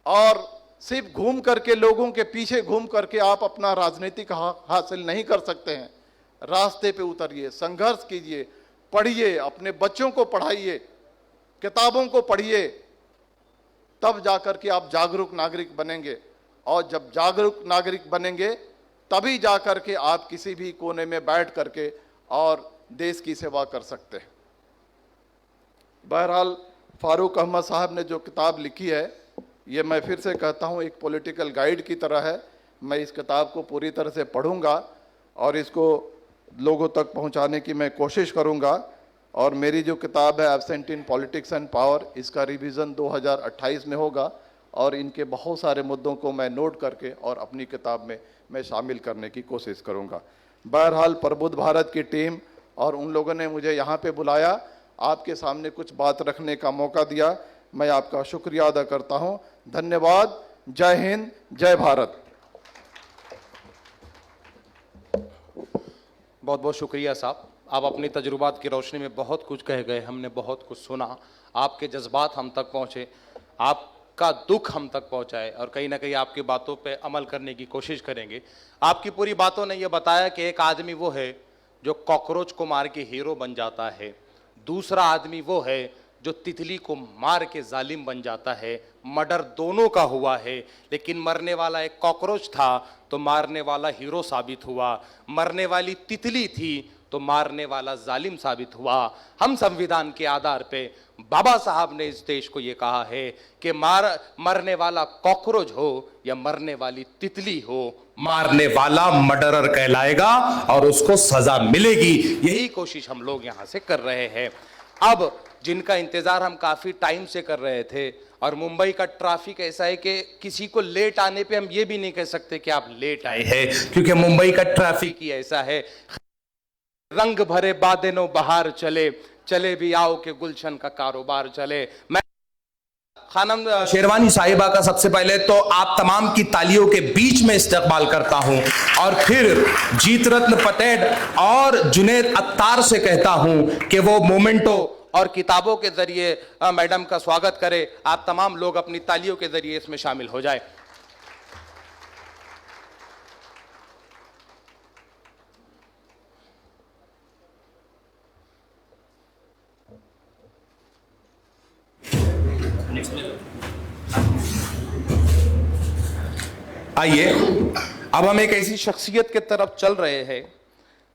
और सिर्फ घूम करके लोगों के पीछे घूम करके आप अपना राजनीतिक हासिल नहीं कर सकते हैं। रास्ते पे उतरिए, संघर्ष कीजिए, पढ़िए, अपने बच्चों को पढ़ाइए, किताबों को पढ़िए, तब जाकर के आप जागरूक नागरिक बनेंगे। और जब जागरूक नागरिक बनेंगे तभी जाकर के आप किसी भी कोने में बैठ करके और देश की सेवा कर सकते हैं। बहरहाल फारूक अहमद साहब ने जो किताब लिखी है, ये मैं फिर से कहता हूँ एक पॉलिटिकल गाइड की तरह है। मैं इस किताब को पूरी तरह से पढ़ूंगा और इसको लोगों तक पहुंचाने की मैं कोशिश करूंगा। और मेरी जो किताब है absent in politics and power, इसका रिवीजन 2028 में होगा, और इनके बहुत सारे मुद्दों को मैं नोट करके और अपनी किताब में मैं शामिल करने की कोशिश करूंगा। बहरहाल प्रबुद्ध भारत की टीम और उन लोगों ने मुझे यहाँ पे बुलाया, आपके सामने कुछ बात रखने का मौका दिया, मैं आपका शुक्रिया अदा करता हूँ। धन्यवाद। जय हिंद, जय भारत। बहुत बहुत शुक्रिया साहब। आप अपनी तजुर्बात की रोशनी में बहुत कुछ कह गए, हमने बहुत कुछ सुना, आपके जज्बात हम तक पहुँचे, आपका दुख हम तक पहुँचाए, और कहीं ना कहीं आपकी बातों पे अमल करने की कोशिश करेंगे। आपकी पूरी बातों ने यह बताया कि एक आदमी वो है जो कॉकरोच को मार के हीरो बन जाता है, दूसरा आदमी वो है जो तितली को मार के जालिम बन जाता है। मर्डर दोनों का हुआ है, लेकिन मरने वाला एक कॉकरोच था तो मारने वाला हीरो साबित हुआ, मरने वाली तितली थी तो मारने वाला जालिम साबित हुआ। हम संविधान के आधार पे बाबा साहब ने इस देश को ये कहा है कि मरने वाला कॉकरोच हो या मरने वाली तितली हो, मारने वाला मर्डरर कहलाएगा और उसको सजा मिलेगी। यही कोशिश हम लोग यहां से कर रहे हैं। अब जिनका इंतजार हम काफी टाइम से कर रहे थे, और मुंबई का ट्रैफिक ऐसा है कि किसी को लेट आने पे हम ये भी नहीं कह सकते कि आप लेट आए हैं, क्योंकि मुंबई का ट्रैफिक ही ऐसा है। रंग भरे बादलों बहार चले, चले भी आओ के गुलशन का कारोबार चले। मैं खानम शेरवानी साहिबा का सबसे पहले तो आप तमाम की तालियों के बीच में इस्तकबाल करता हूं, और फिर जीत रत्न पटेल और जुनैद अत्तार से कहता हूं कि वो मोमेंटो और किताबों के जरिए मैडम का स्वागत करें। आप तमाम लोग अपनी तालियों के जरिए इसमें शामिल हो जाए। आइए, अब हम एक ऐसी शख्सियत के तरफ चल रहे हैं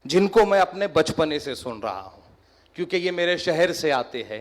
जिनको मैं अपने बचपने से सुन रहा हूं, क्योंकि ये मेरे शहर से आते हैं।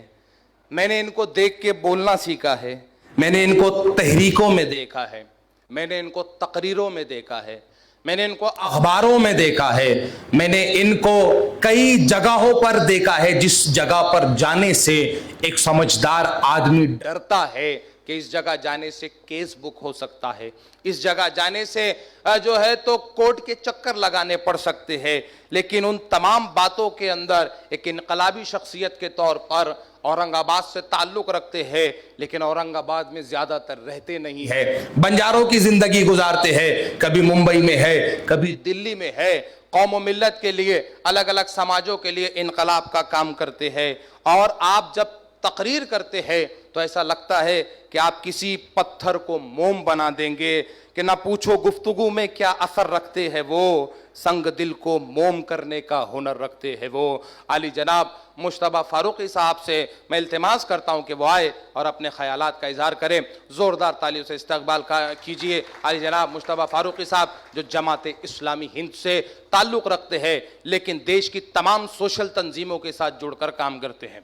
मैंने इनको देख के बोलना सीखा है, मैंने इनको तहरीकों में देखा है, मैंने इनको तकरीरों में देखा है, मैंने इनको अखबारों में देखा है, मैंने इनको कई जगहों पर देखा है जिस जगह पर जाने से एक समझदार आदमी डरता है कि इस जगह जाने से केस बुक हो सकता है, इस जगह जाने से जो है तो कोर्ट के चक्कर लगाने पड़ सकते हैं। लेकिन उन तमाम बातों के अंदर एक इनकलाबी शख्सियत के तौर पर औरंगाबाद से ताल्लुक रखते हैं, लेकिन औरंगाबाद में ज्यादातर रहते नहीं है, बंजारों की जिंदगी गुजारते हैं, कभी मुंबई में है, कभी दिल्ली में है, कौम व मिल्लत के लिए, अलग अलग समाजों के लिए इनकलाब का काम करते हैं। और आप जब तकरीर करते हैं तो ऐसा लगता है कि आप किसी पत्थर को मोम बना देंगे कि ना पूछो गुफ्तगू में क्या असर रखते हैं वो, संग दिल को मोम करने का हुनर रखते हैं वो। आली जनाब मुश्तबा फारूकी साहब से मैं इल्तिमास करता हूं कि वो आए और अपने ख्यालात का इजहार करें। ज़ोरदार तालियों से इस्तकबाल कीजिए आली जनाब मुश्तबा फारूकी साहब, जो जमात इस्लामी हिंद से ताल्लुक़ रखते हैं लेकिन देश की तमाम सोशल तंजीमों के साथ जुड़कर काम करते हैं।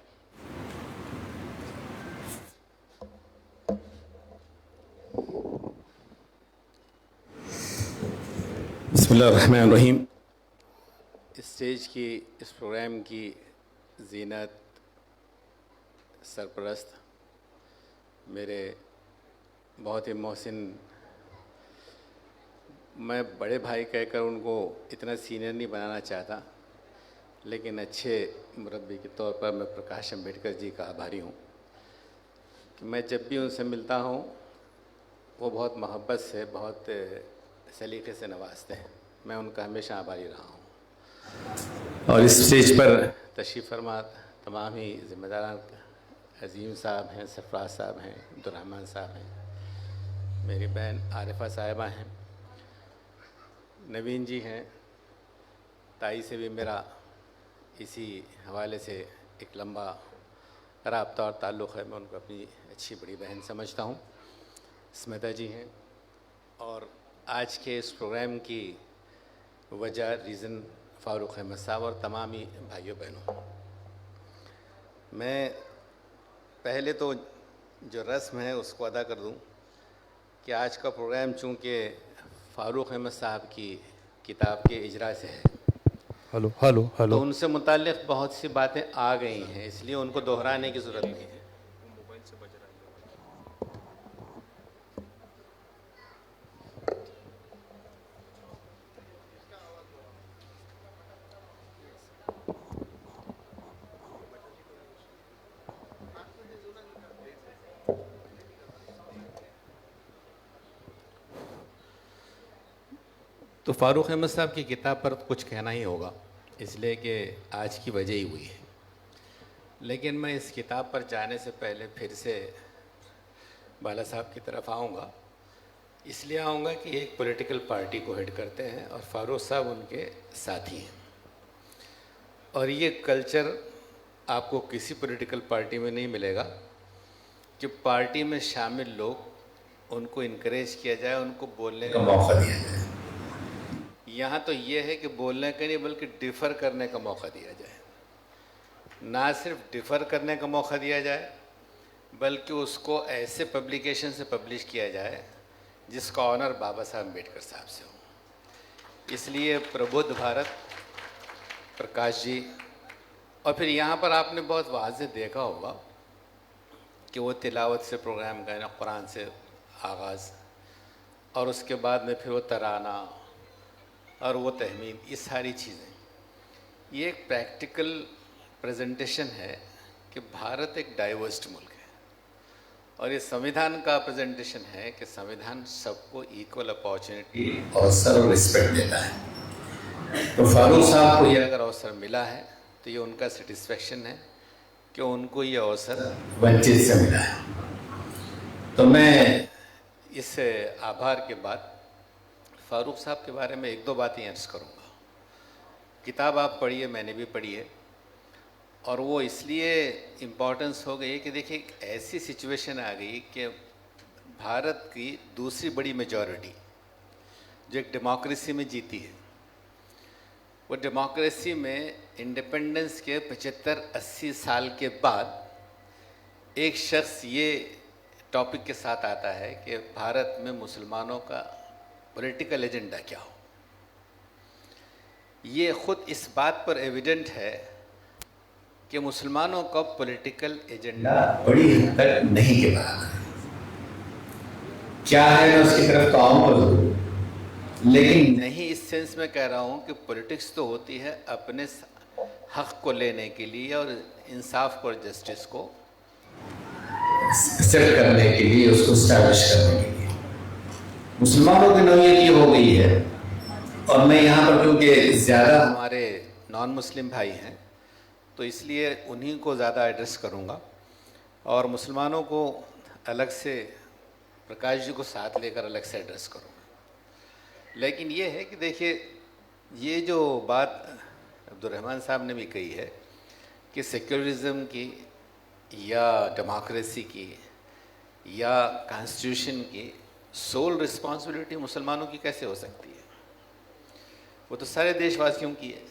बिस्मिल्लाहिर्रहमानिर्रहीम। स्टेज की इस प्रोग्राम की ज़ीनत सरपरस्त मेरे बहुत ही मोहसिन, मैं बड़े भाई कहकर उनको इतना सीनियर नहीं बनाना चाहता, लेकिन अच्छे मुरब्बी के तौर पर मैं प्रकाश अम्बेडकर जी का आभारी हूँ कि मैं जब भी उनसे मिलता हूँ वो बहुत मोहब्बत से, बहुत सलीक़े से नवाजते हैं। मैं उनका हमेशा आभारी रहा हूँ। और इस स्टेज पर तशरीफ़ फरमा तमाम ही ज़िम्मेदारान, अज़ीम साहब हैं, सरफराज साहब हैं, अब्दुर्रहमान साहब हैं, मेरी बहन आरिफा साहिबा हैं, नवीन जी हैं, ताई से भी मेरा इसी हवाले से एक लंबा राब्ता और ताल्लुक़ है। मैं उनको अपनी अच्छी बड़ी बहन समझता हूँ। स्मिता जी हैं, और आज के इस प्रोग्राम की वजह रीज़न फ़ारूक अहमद साहब और तमाम ही भाइयों बहनों। मैं पहले तो जो रस्म है उसको अदा कर दूं कि आज का प्रोग्राम चूँकि फ़ारूक अहमद साहब की किताब के इजरा से है, तो उनसे मुताल्लिक़ बहुत सी बातें आ गई हैं, इसलिए उनको दोहराने की ज़रूरत नहीं है। तो फ़ारूक अहमद साहब की किताब पर कुछ कहना ही होगा, इसलिए कि आज की वजह ही हुई है। लेकिन मैं इस किताब पर जाने से पहले फिर से बाला साहब की तरफ आऊँगा। इसलिए आऊँगा कि एक पॉलिटिकल पार्टी को हेड करते हैं और फ़ारूक साहब उनके साथी हैं, और ये कल्चर आपको किसी पॉलिटिकल पार्टी में नहीं मिलेगा कि पार्टी में शामिल लोग उनको इनकरेज किया जाए, उनको बोलने का मौका दिया जाए। यहाँ तो ये है कि बोलने का नहीं बल्कि डिफ़र करने का मौका दिया जाए। ना सिर्फ डिफ़र करने का मौका दिया जाए बल्कि उसको ऐसे पब्लिकेशन से पब्लिश किया जाए जिसका ऑनर बाबा साहब अम्बेडकर साहब से हो। इसलिए प्रबुद्ध भारत, प्रकाश जी, और फिर यहाँ पर आपने बहुत वाज़े देखा होगा कि वो तिलावत से प्रोग्राम का, कुरान से आगाज़, और उसके बाद में फिर वो तराना और वो तहमीद, ये सारी चीज़ें, ये एक प्रैक्टिकल प्रेजेंटेशन है कि भारत एक डाइवर्स मुल्क है, और ये संविधान का प्रेजेंटेशन है कि संविधान सबको इक्वल अपॉर्चुनिटी और सर्व रिस्पेक्ट देता है। तो फारूक साहब को ये अगर अवसर मिला है तो ये उनका सेटिस्फेक्शन है कि उनको ये अवसर वंचित से मिला है। तो मैं इस आभार के बाद फ़ारूक साहब के बारे में एक दो बातें अर्ज़ करूँगा। किताब आप पढ़िए, मैंने भी पढ़ी है, और वो इसलिए इम्पोर्टेंस हो गई कि देखिए एक ऐसी सिचुएशन आ गई कि भारत की दूसरी बड़ी मेजॉरिटी जो एक डेमोक्रेसी में जीती है, वो डेमोक्रेसी में इंडिपेंडेंस के 75-80 साल के बाद एक शख्स ये टॉपिक के साथ आता है कि भारत में मुसलमानों का पॉलिटिकल एजेंडा क्या हो। ये ख़ुद इस बात पर एविडेंट है कि मुसलमानों का पॉलिटिकल एजेंडा बड़ी हद तक नहीं के बराबर क्या है। मैं उसकी तरफ तो आऊँगा, लेकिन नहीं इस सेंस में कह रहा हूँ कि पॉलिटिक्स तो होती है अपने हक़ को लेने के लिए और इंसाफ और जस्टिस को सेट करने के लिए, उसको स्टैब्लिश करने के लिए। मुसलमानों की नौयत ये हो गई है, और मैं यहाँ पर क्योंकि ज़्यादा हमारे नॉन मुस्लिम भाई हैं तो इसलिए उन्हीं को ज़्यादा एड्रेस करूँगा। और मुसलमानों को अलग से, प्रकाश जी को साथ लेकर अलग से एड्रेस करूँगा। लेकिन ये है कि देखिए, ये जो बात अब्दुर्रहमान साहब ने भी कही है कि सेक्युलरिज्म की या डेमोक्रेसी की या कॉन्स्टिट्यूशन की सोल रिस्पॉन्सिबिलिटी मुसलमानों की कैसे हो सकती है? वो तो सारे देशवासियों की है।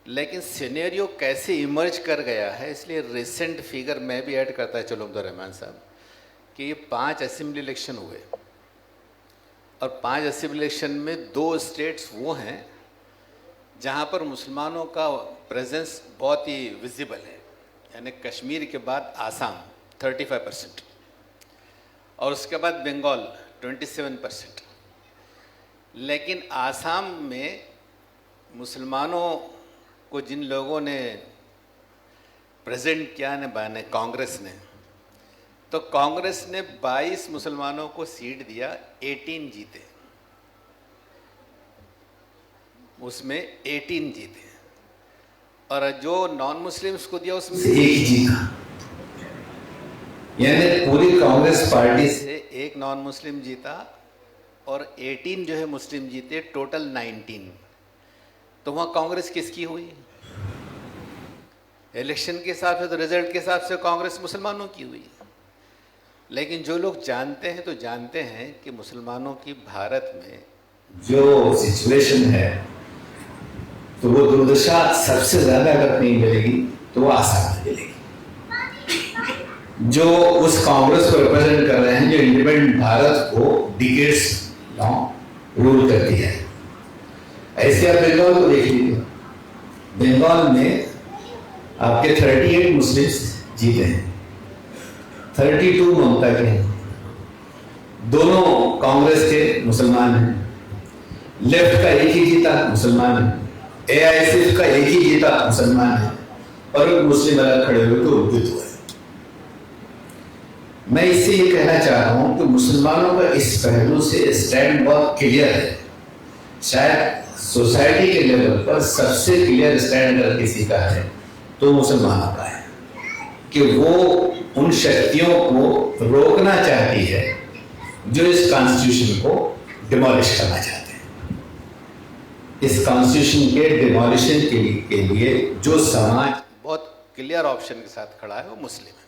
लेकिन सिनेरियो कैसे इमर्ज कर गया है, इसलिए रिसेंट फिगर मैं भी ऐड करता चलूँ अब्दुर्रहमान साहब कि ये 5 असेंबली इलेक्शन हुए और 5 असेंबली इलेक्शन में 2 स्टेट्स वो हैं जहाँ पर मुसलमानों का प्रेजेंस बहुत ही विजिबल है, यानी कश्मीर के बाद आसाम 35% और उसके बाद बंगाल 27%। लेकिन आसाम में मुसलमानों को जिन लोगों ने प्रेजेंट किया ने कांग्रेस ने, तो कांग्रेस ने 22 मुसलमानों को सीट दिया, 18 जीते, उसमें 18 जीते, और जो नॉन मुस्लिम्स को दिया उसमें से एक जीता। यानी पूरी कांग्रेस पार्टी से एक नॉन मुस्लिम जीता और 18 जो है मुस्लिम जीते, टोटल 19। तो वहाँ कांग्रेस किसकी हुई? इलेक्शन के हिसाब से, तो रिजल्ट के हिसाब से कांग्रेस मुसलमानों की हुई। लेकिन जो लोग जानते हैं तो जानते हैं कि मुसलमानों की भारत में जो सिचुएशन है, तो वो दुर्दशा सबसे ज़्यादा अगर कहीं मिलेगी तो वो आसाम में मिलेगी, जो उस कांग्रेस को रिप्रेजेंट कर रहे हैं, जो इंडिपेंडेंट भारत को डिकेड्स लॉन्ग रूल करती है। ऐसे आप बंगाल को देख लीजिए, बंगाल में आपके 38 मुस्लिम्स जीते हैं, 32 ममता के हैं, दोनों कांग्रेस के मुसलमान हैं, लेफ्ट का एक ही जीता मुसलमान है, AISF का एक ही जीता मुसलमान है, और एक मुस्लिम अलग खड़े हुए तो उद्युत हुए। मैं इससे ये कहना चाह रहा हूं कि मुसलमानों का इस पहलू से स्टैंड बहुत क्लियर है। शायद सोसाइटी के लेवल पर सबसे क्लियर स्टैंड अगर किसी का है तो मुसलमानों का है कि वो उन शक्तियों को रोकना चाहती है जो इस कॉन्स्टिट्यूशन को डिमोलिश करना चाहते हैं। इस कॉन्स्टिट्यूशन के डिमोलिशन के लिए जो समाज बहुत क्लियर ऑप्शन के साथ खड़ा है वो मुस्लिम है।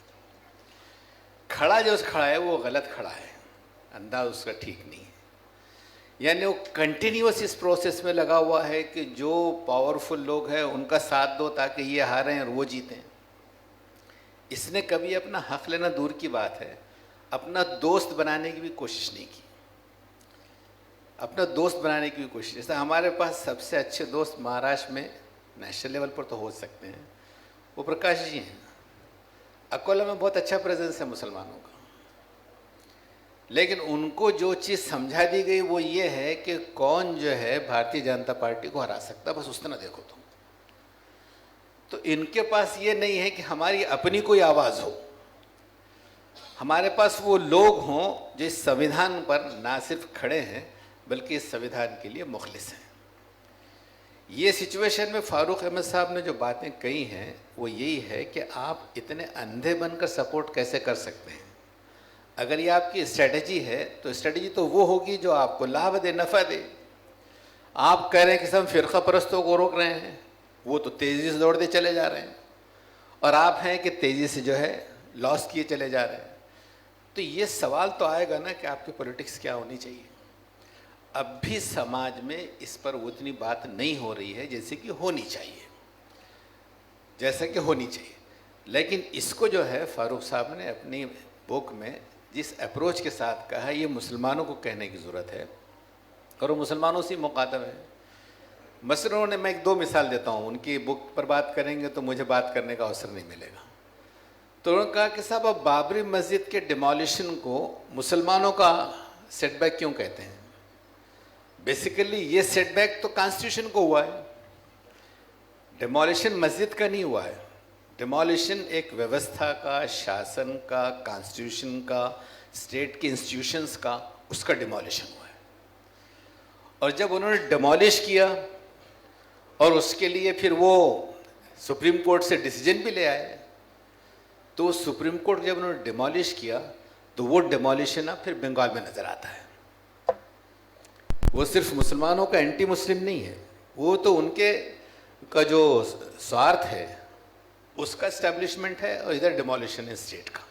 खड़ा जो खड़ा है वो गलत खड़ा है, अंदाज उसका ठीक नहीं है। यानी वो कंटिन्यूअस इस प्रोसेस में लगा हुआ है कि जो पावरफुल लोग हैं उनका साथ दो ताकि ये हारें और वो जीतें। इसने कभी अपना हक लेना दूर की बात है, अपना दोस्त बनाने की भी कोशिश नहीं की। अपना दोस्त बनाने की भी कोशिश, जैसे हमारे पास सबसे अच्छे दोस्त महाराष्ट्र में नेशनल लेवल पर तो हो सकते हैं, वो प्रकाश जी हैं। अकोला में बहुत अच्छा प्रेजेंस है मुसलमानों का, लेकिन उनको जो चीज़ समझा दी गई वो ये है कि कौन जो है भारतीय जनता पार्टी को हरा सकता, बस उतना देखो तुम। तो इनके पास ये नहीं है कि हमारी अपनी कोई आवाज़ हो, हमारे पास वो लोग हों जो इस संविधान पर ना सिर्फ खड़े हैं बल्कि इस संविधान के लिए मुखलिस हैं। ये सिचुएशन में फारूक अहमद साहब ने जो बातें कही हैं वो यही है कि आप इतने अंधे बनकर सपोर्ट कैसे कर सकते हैं। अगर ये आपकी स्ट्रेटजी है तो स्ट्रेटजी तो वो होगी जो आपको लाभ दे, नफ़ा दे। आप कह रहे हैं कि हम फ़िरका परस्तों को रोक रहे हैं, वो तो तेज़ी से दौड़ते चले जा रहे हैं, और आप हैं कि तेज़ी से जो है लॉस किए चले जा रहे हैं। तो ये सवाल तो आएगा ना कि आपकी पॉलिटिक्स क्या होनी चाहिए। अब भी समाज में इस पर उतनी बात नहीं हो रही है जैसे कि होनी चाहिए, जैसा कि होनी चाहिए। लेकिन इसको जो है फारूक साहब ने अपनी बुक में जिस अप्रोच के साथ कहा, ये मुसलमानों को कहने की ज़रूरत है और वो मुसलमानों से मुखातब है। मसलन उन्होंने, मैं 1-2 मिसाल देता हूँ, उनकी बुक पर बात करेंगे तो मुझे बात करने का अवसर नहीं मिलेगा। तो उन्होंने कहा कि साहब अब बाबरी मस्जिद के डिमोलिशन को मुसलमानों का सेटबैक क्यों कहते हैं। बेसिकली ये सेटबैक तो कॉन्स्टिट्यूशन को हुआ है, डिमोलिशन मस्जिद का नहीं हुआ है। डिमोलिशन एक व्यवस्था का, शासन का, कॉन्स्टिट्यूशन का, स्टेट के इंस्टीट्यूशंस का, उसका डिमोलिशन हुआ है। और जब उन्होंने डिमोलिश किया और उसके लिए फिर वो सुप्रीम कोर्ट से डिसीजन भी ले आए, तो सुप्रीम कोर्ट जब उन्होंने डिमोलिश किया तो वो डिमोलिशन अब फिर बंगाल में नजर आता है। वो सिर्फ मुसलमानों का एंटी मुस्लिम नहीं है, वो तो उनके का जो स्वार्थ है उसका एस्टेब्लिशमेंट है, और इधर डिमोलिशन है स्टेट का।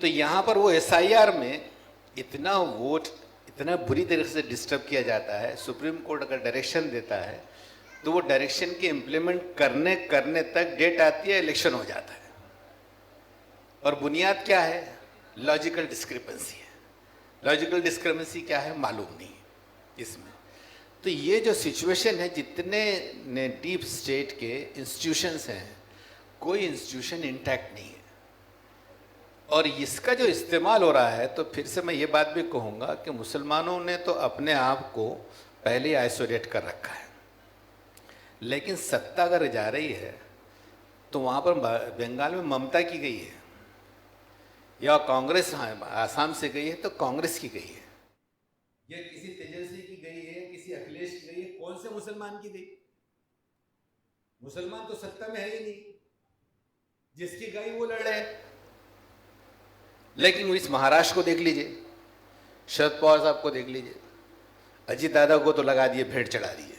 तो यहाँ पर वो SIR में इतना वोट इतना बुरी तरीके से डिस्टर्ब किया जाता है। सुप्रीम कोर्ट अगर डायरेक्शन देता है तो वो डायरेक्शन के इम्प्लीमेंट करने तक डेट आती है, इलेक्शन हो जाता है। और बुनियाद क्या है? लॉजिकल डिस्क्रिपेंसी है। लॉजिकल डिस्क्रिपेंसी क्या है मालूम नहीं इसमें। तो ये जो सिचुएशन है, जितने ने डीप स्टेट के इंस्टीट्यूशंस हैं, कोई इंस्टीट्यूशन इंटैक्ट नहीं है। और इसका जो इस्तेमाल हो रहा है, तो फिर से मैं ये बात भी कहूँगा कि मुसलमानों ने तो अपने आप को पहले आइसोलेट कर रखा है, लेकिन सत्ता अगर जा रही है तो वहाँ पर बंगाल में ममता की गई है या कांग्रेस, आसाम से गई है तो कांग्रेस की गई है, या किसी तेजस्वी की गई है, किसी अखिलेश की गई है, कौन से मुसलमान की गई? मुसलमान तो सत्ता में है ही नहीं, जिसकी गई वो लड़ रहे हैं। लेकिन इस महाराष्ट्र को देख लीजिए, शरद पवार साहब को देख लीजिए, अजीत दादा को तो लगा दिए, भेंट चढ़ा दिए।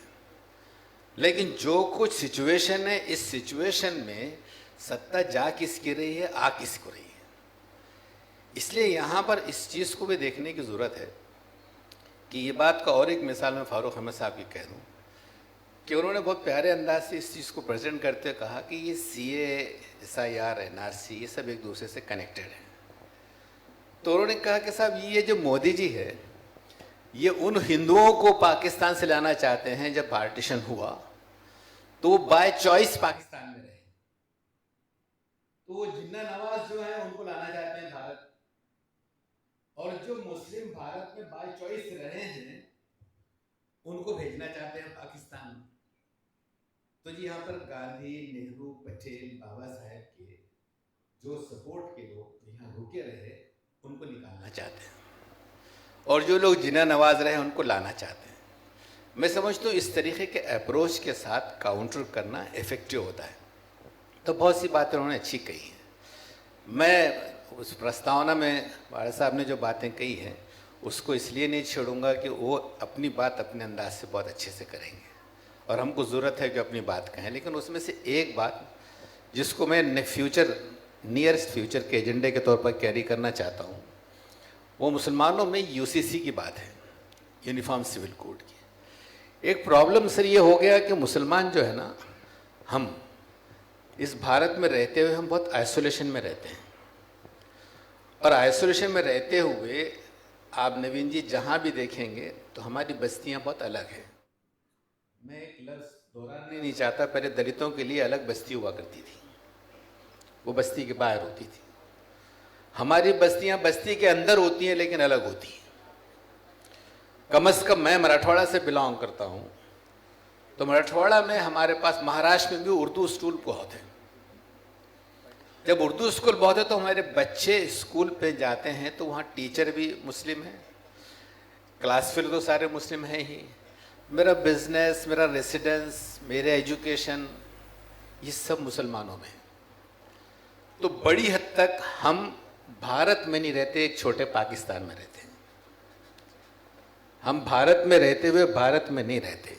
लेकिन जो कुछ सिचुएशन है, इस सिचुएशन में सत्ता जा किसकी रही है, आ किसको रही है। इसलिए यहाँ पर इस चीज़ को भी देखने की ज़रूरत है कि ये बात का और एक मिसाल मैं फारूक अहमद साहब की कह दूँ कि उन्होंने बहुत प्यारे अंदाज से इस चीज़ को प्रेजेंट करते हुए कहा कि ये CA, SIR, NRC ये सब एक दूसरे से कनेक्टेड है। तो उन्होंने कहा कि साहब ये जो मोदी जी है, ये उन हिंदुओं को पाकिस्तान से लाना चाहते हैं। जब पार्टीशन हुआ तो वो बाय चॉइस पाकिस्तान में रहे, तो वो जिन्ना नवाज जो है उनको लाना चाहते हैं भारत, और जो मुस्लिम भारत में बाय चॉइस रहे हैं उनको भेजना चाहते हैं पाकिस्तान। तो जी यहाँ पर गांधी, नेहरू, पटेल, बाबा साहेब के जो सपोर्ट के लोग यहाँ रुके रहे उनको निकालना चाहते हैं, और जो लोग जिन्ना नवाज रहे उनको लाना चाहते हैं। मैं समझता हूँ इस तरीके के अप्रोच के साथ काउंटर करना इफेक्टिव होता है। तो बहुत सी बातें उन्होंने अच्छी कही हैं। मैं उस प्रस्तावना में वाला साहब ने जो बातें कही हैं उसको इसलिए नहीं छोड़ूंगा कि वो अपनी बात अपने अंदाज से बहुत अच्छे से करेंगे, और हमको ज़रूरत है कि अपनी बात कहें। लेकिन उसमें से एक बात जिसको मैं नियरेस्ट फ्यूचर के एजेंडे के तौर पर कैरी करना चाहता हूँ, वो मुसलमानों में UCC की बात है, यूनिफॉर्म सिविल कोड की। एक प्रॉब्लम सर ये हो गया कि मुसलमान जो है ना, हम इस भारत में रहते हुए हम बहुत आइसोलेशन में रहते हैं, और आइसोलेशन में रहते हुए आप नवीन जी जहाँ भी देखेंगे तो हमारी बस्तियाँ बहुत अलग हैं। मैं एक लफ्ज़ दोहराना नहीं चाहता, पहले दलितों के लिए अलग बस्ती हुआ करती थी, वो बस्ती के बाहर होती थी। हमारी बस्तियाँ बस्ती के अंदर होती हैं लेकिन अलग होती हैं। कम से कम मैं मराठवाड़ा से बिलोंग करता हूँ, तो मराठवाड़ा में हमारे पास, महाराष्ट्र में भी उर्दू स्कूल बहुत है। जब उर्दू स्कूल बहुत है तो हमारे बच्चे स्कूल पे जाते हैं तो वहाँ टीचर भी मुस्लिम हैं, क्लास फेलो तो सारे मुस्लिम हैं ही। मेरा बिजनेस, मेरा रेसिडेंस, मेरे एजुकेशन, ये सब मुसलमानों में है। तो बड़ी हद तक हम भारत में नहीं रहते, एक छोटे पाकिस्तान में रहते हैं। हम भारत में रहते हुए भारत में नहीं रहते,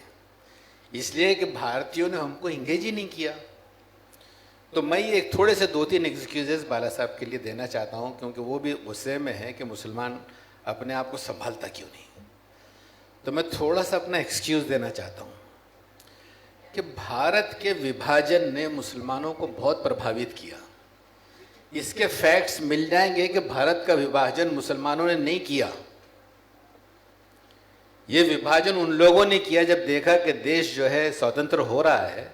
इसलिए कि भारतीयों ने हमको इंगेज ही नहीं किया। तो मैं ये एक थोड़े से 2-3 एक्सक्यूजेस बाला साहब के लिए देना चाहता हूँ, क्योंकि वो भी गुस्से में है कि मुसलमान अपने आप को संभालता क्यों नहीं। तो मैं थोड़ा सा अपना एक्सक्यूज़ देना चाहता हूँ कि भारत के विभाजन ने मुसलमानों को बहुत प्रभावित किया। इसके फैक्ट्स मिल जाएंगे कि भारत का विभाजन मुसलमानों ने नहीं किया। ये विभाजन उन लोगों ने किया जब देखा कि देश जो है स्वतंत्र हो रहा है,